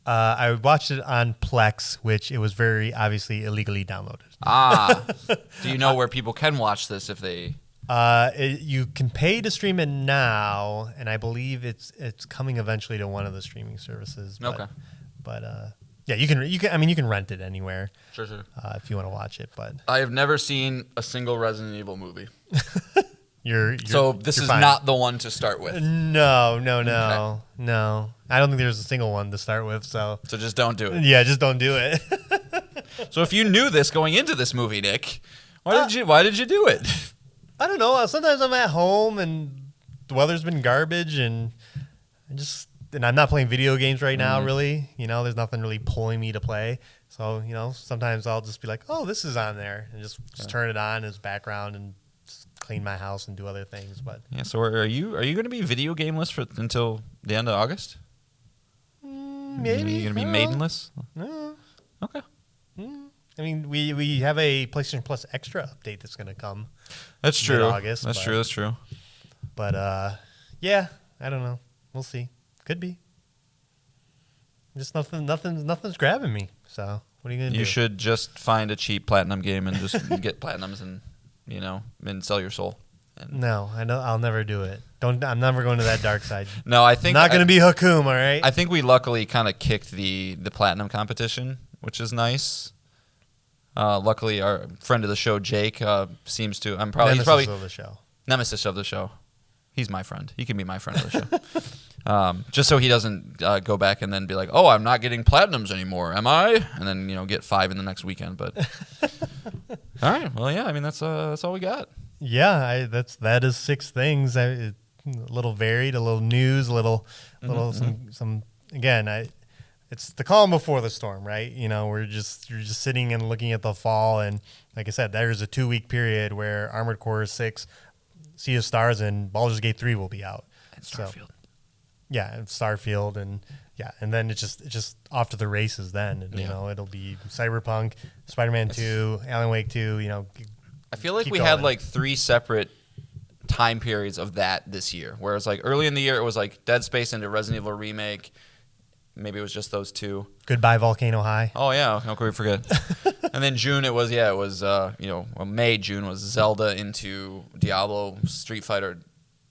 I watched it on Plex, which it was very obviously illegally downloaded. Do you know where people can watch this if they? You can pay to stream it now, and I believe it's coming eventually to one of the streaming services. But, Okay. But yeah, you can rent it anywhere. Sure. If you want to watch it, but I have never seen a single Resident Evil movie. So this is fine. not the one to start with. No. Okay. I don't think there's a single one to start with. So just don't do it. Yeah, just don't do it. So if you knew this going into this movie, Nick, why did you do it? I don't know. Sometimes I'm at home and the weather's been garbage, and I'm not playing video games right now. Really, there's nothing really pulling me to play. So sometimes I'll just be like, oh, this is on there, and just turn it on as background and clean my house and do other things. But yeah, so are you going to be video gameless until the end of August? Maybe. Are you going to be maidenless? No. Okay. I mean, we have a PlayStation Plus Extra update that's going to come. That's true. Mid-August, That's true. But yeah, I don't know. We'll see. Could be. Just nothing's grabbing me. So what are you going to do? You should just find a cheap platinum game and just get platinums and and sell your soul. No, I know I'll never do it. I'm never going to that dark side. No, I think not going to be Hakum. All right. I think we luckily kind of kicked the platinum competition, which is nice. Luckily, our friend of the show, Jake, seems to. He's probably of the show. Nemesis of the show. He's my friend. He can be my friend of the show. Just so he doesn't go back and then be like, "Oh, I'm not getting platinums anymore, am I?" And then get 5 in the next weekend. But all right, well, yeah. I mean, that's all we got. Yeah, that is 6 things. A little varied, a little news, some. Again, it's the calm before the storm, right? You're just sitting and looking at the fall, and like I said, there's a 2-week period where Armored Core 6, Sea of Stars, and Baldur's Gate 3 will be out. And Starfield. And Starfield, and then it's just off to the races. Then it'll be Cyberpunk, Spider-Man 2, Alan Wake 2. I feel like we going. had like 3 separate time periods of that this year. Whereas like early in the year it was like Dead Space into Resident Evil Remake. Maybe it was just those 2. Goodbye Volcano High. Oh yeah, how could we forget? And then June it was May, June was Zelda into Diablo, Street Fighter,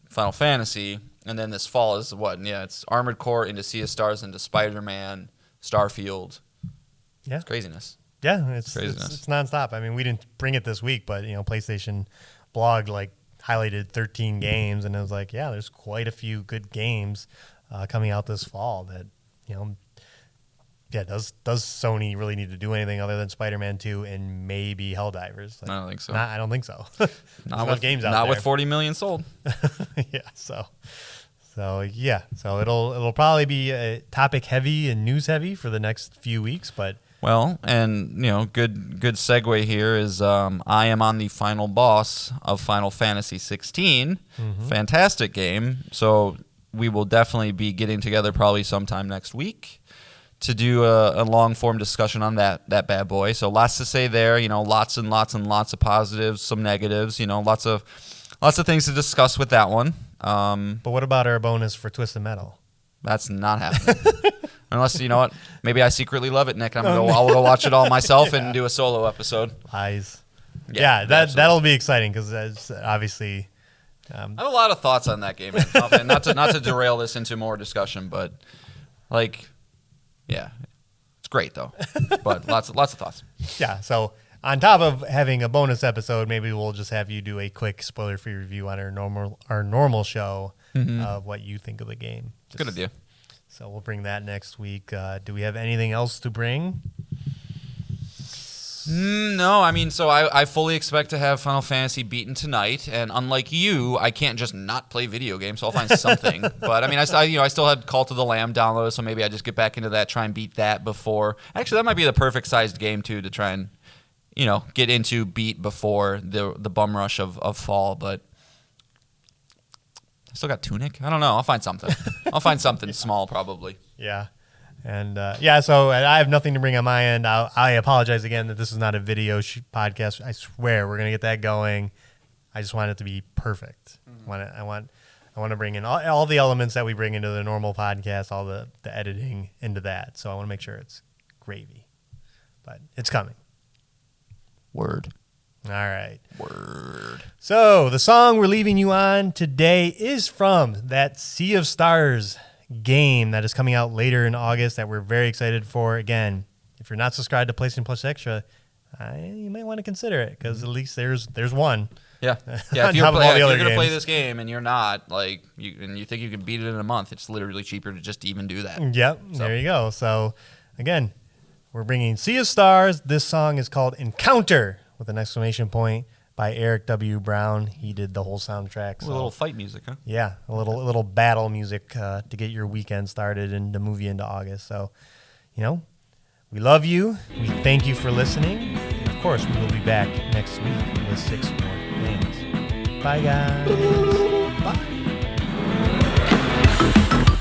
Final Fantasy, and then this fall is what? Yeah, it's Armored Core into Sea of Stars into Spider-Man, Starfield. Yeah, it's craziness. Yeah, it's craziness. It's nonstop. I mean, we didn't bring it this week, but PlayStation blog highlighted 13 games, and it was like, yeah, there's quite a few good games coming out this fall that does Sony really need to do anything other than Spider-Man 2 and maybe Helldivers? I don't think so. I don't think so. Not with games out there. Not with 40 million sold. Yeah, so it'll probably be topic heavy and news heavy for the next few weeks, but. Well, and good segue here is I am on the final boss of Final Fantasy 16. Fantastic game. So we will definitely be getting together probably sometime next week to do a long form discussion on that bad boy. So lots to say there. Lots and lots and lots of positives, some negatives. Lots of things to discuss with that one. But what about our bonus for Twisted Metal? That's not happening. Unless, you know what, maybe I secretly love it, Nick. I'll go watch it all myself and do a solo episode. Lies. Yeah, that'll be exciting because obviously. I have a lot of thoughts on that game. Man. Not to derail this into more discussion, but yeah, it's great though. But lots of thoughts. Yeah. So on top of having a bonus episode, maybe we'll just have you do a quick spoiler-free review on our normal show of what you think of the game. Good idea. So we'll bring that next week. Do we have anything else to bring? No, I mean, so I fully expect to have Final Fantasy beaten tonight, and unlike you, I can't just not play video games, so I'll find something. But I mean, I still had Cult of the Lamb downloaded, so maybe I just get back into that, try and beat that before. Actually, that might be the perfect sized game too to try and get into beat before the bum rush of fall. But I still got Tunic. I don't know. I'll find something. I'll find something small probably. Yeah. And so I have nothing to bring on my end. I apologize again that this is not a video podcast. I swear we're gonna get that going. I just want it to be perfect. I want to bring in all the elements that we bring into the normal podcast, all the editing into that. So I want to make sure it's gravy, but it's coming. Word. All right. Word. So the song we're leaving you on today is from that Sea of Stars game that is coming out later in August that we're very excited for. Again, if you're not subscribed to PlayStation Plus Extra, you might want to consider it because at least there's one. Yeah. If you're going to play this game and you're not, you think you can beat it in a month, it's literally cheaper to just even do that. Yep. So. There you go. So, again, we're bringing Sea of Stars. This song is called Encounter with an exclamation point by Eric W. Brown. He did the whole soundtrack. So. A little fight music, huh? Yeah, a little battle music to get your weekend started and to move you into August. So, we love you. We thank you for listening. And of course, we will be back next week with 6 more things. Bye, guys. Bye.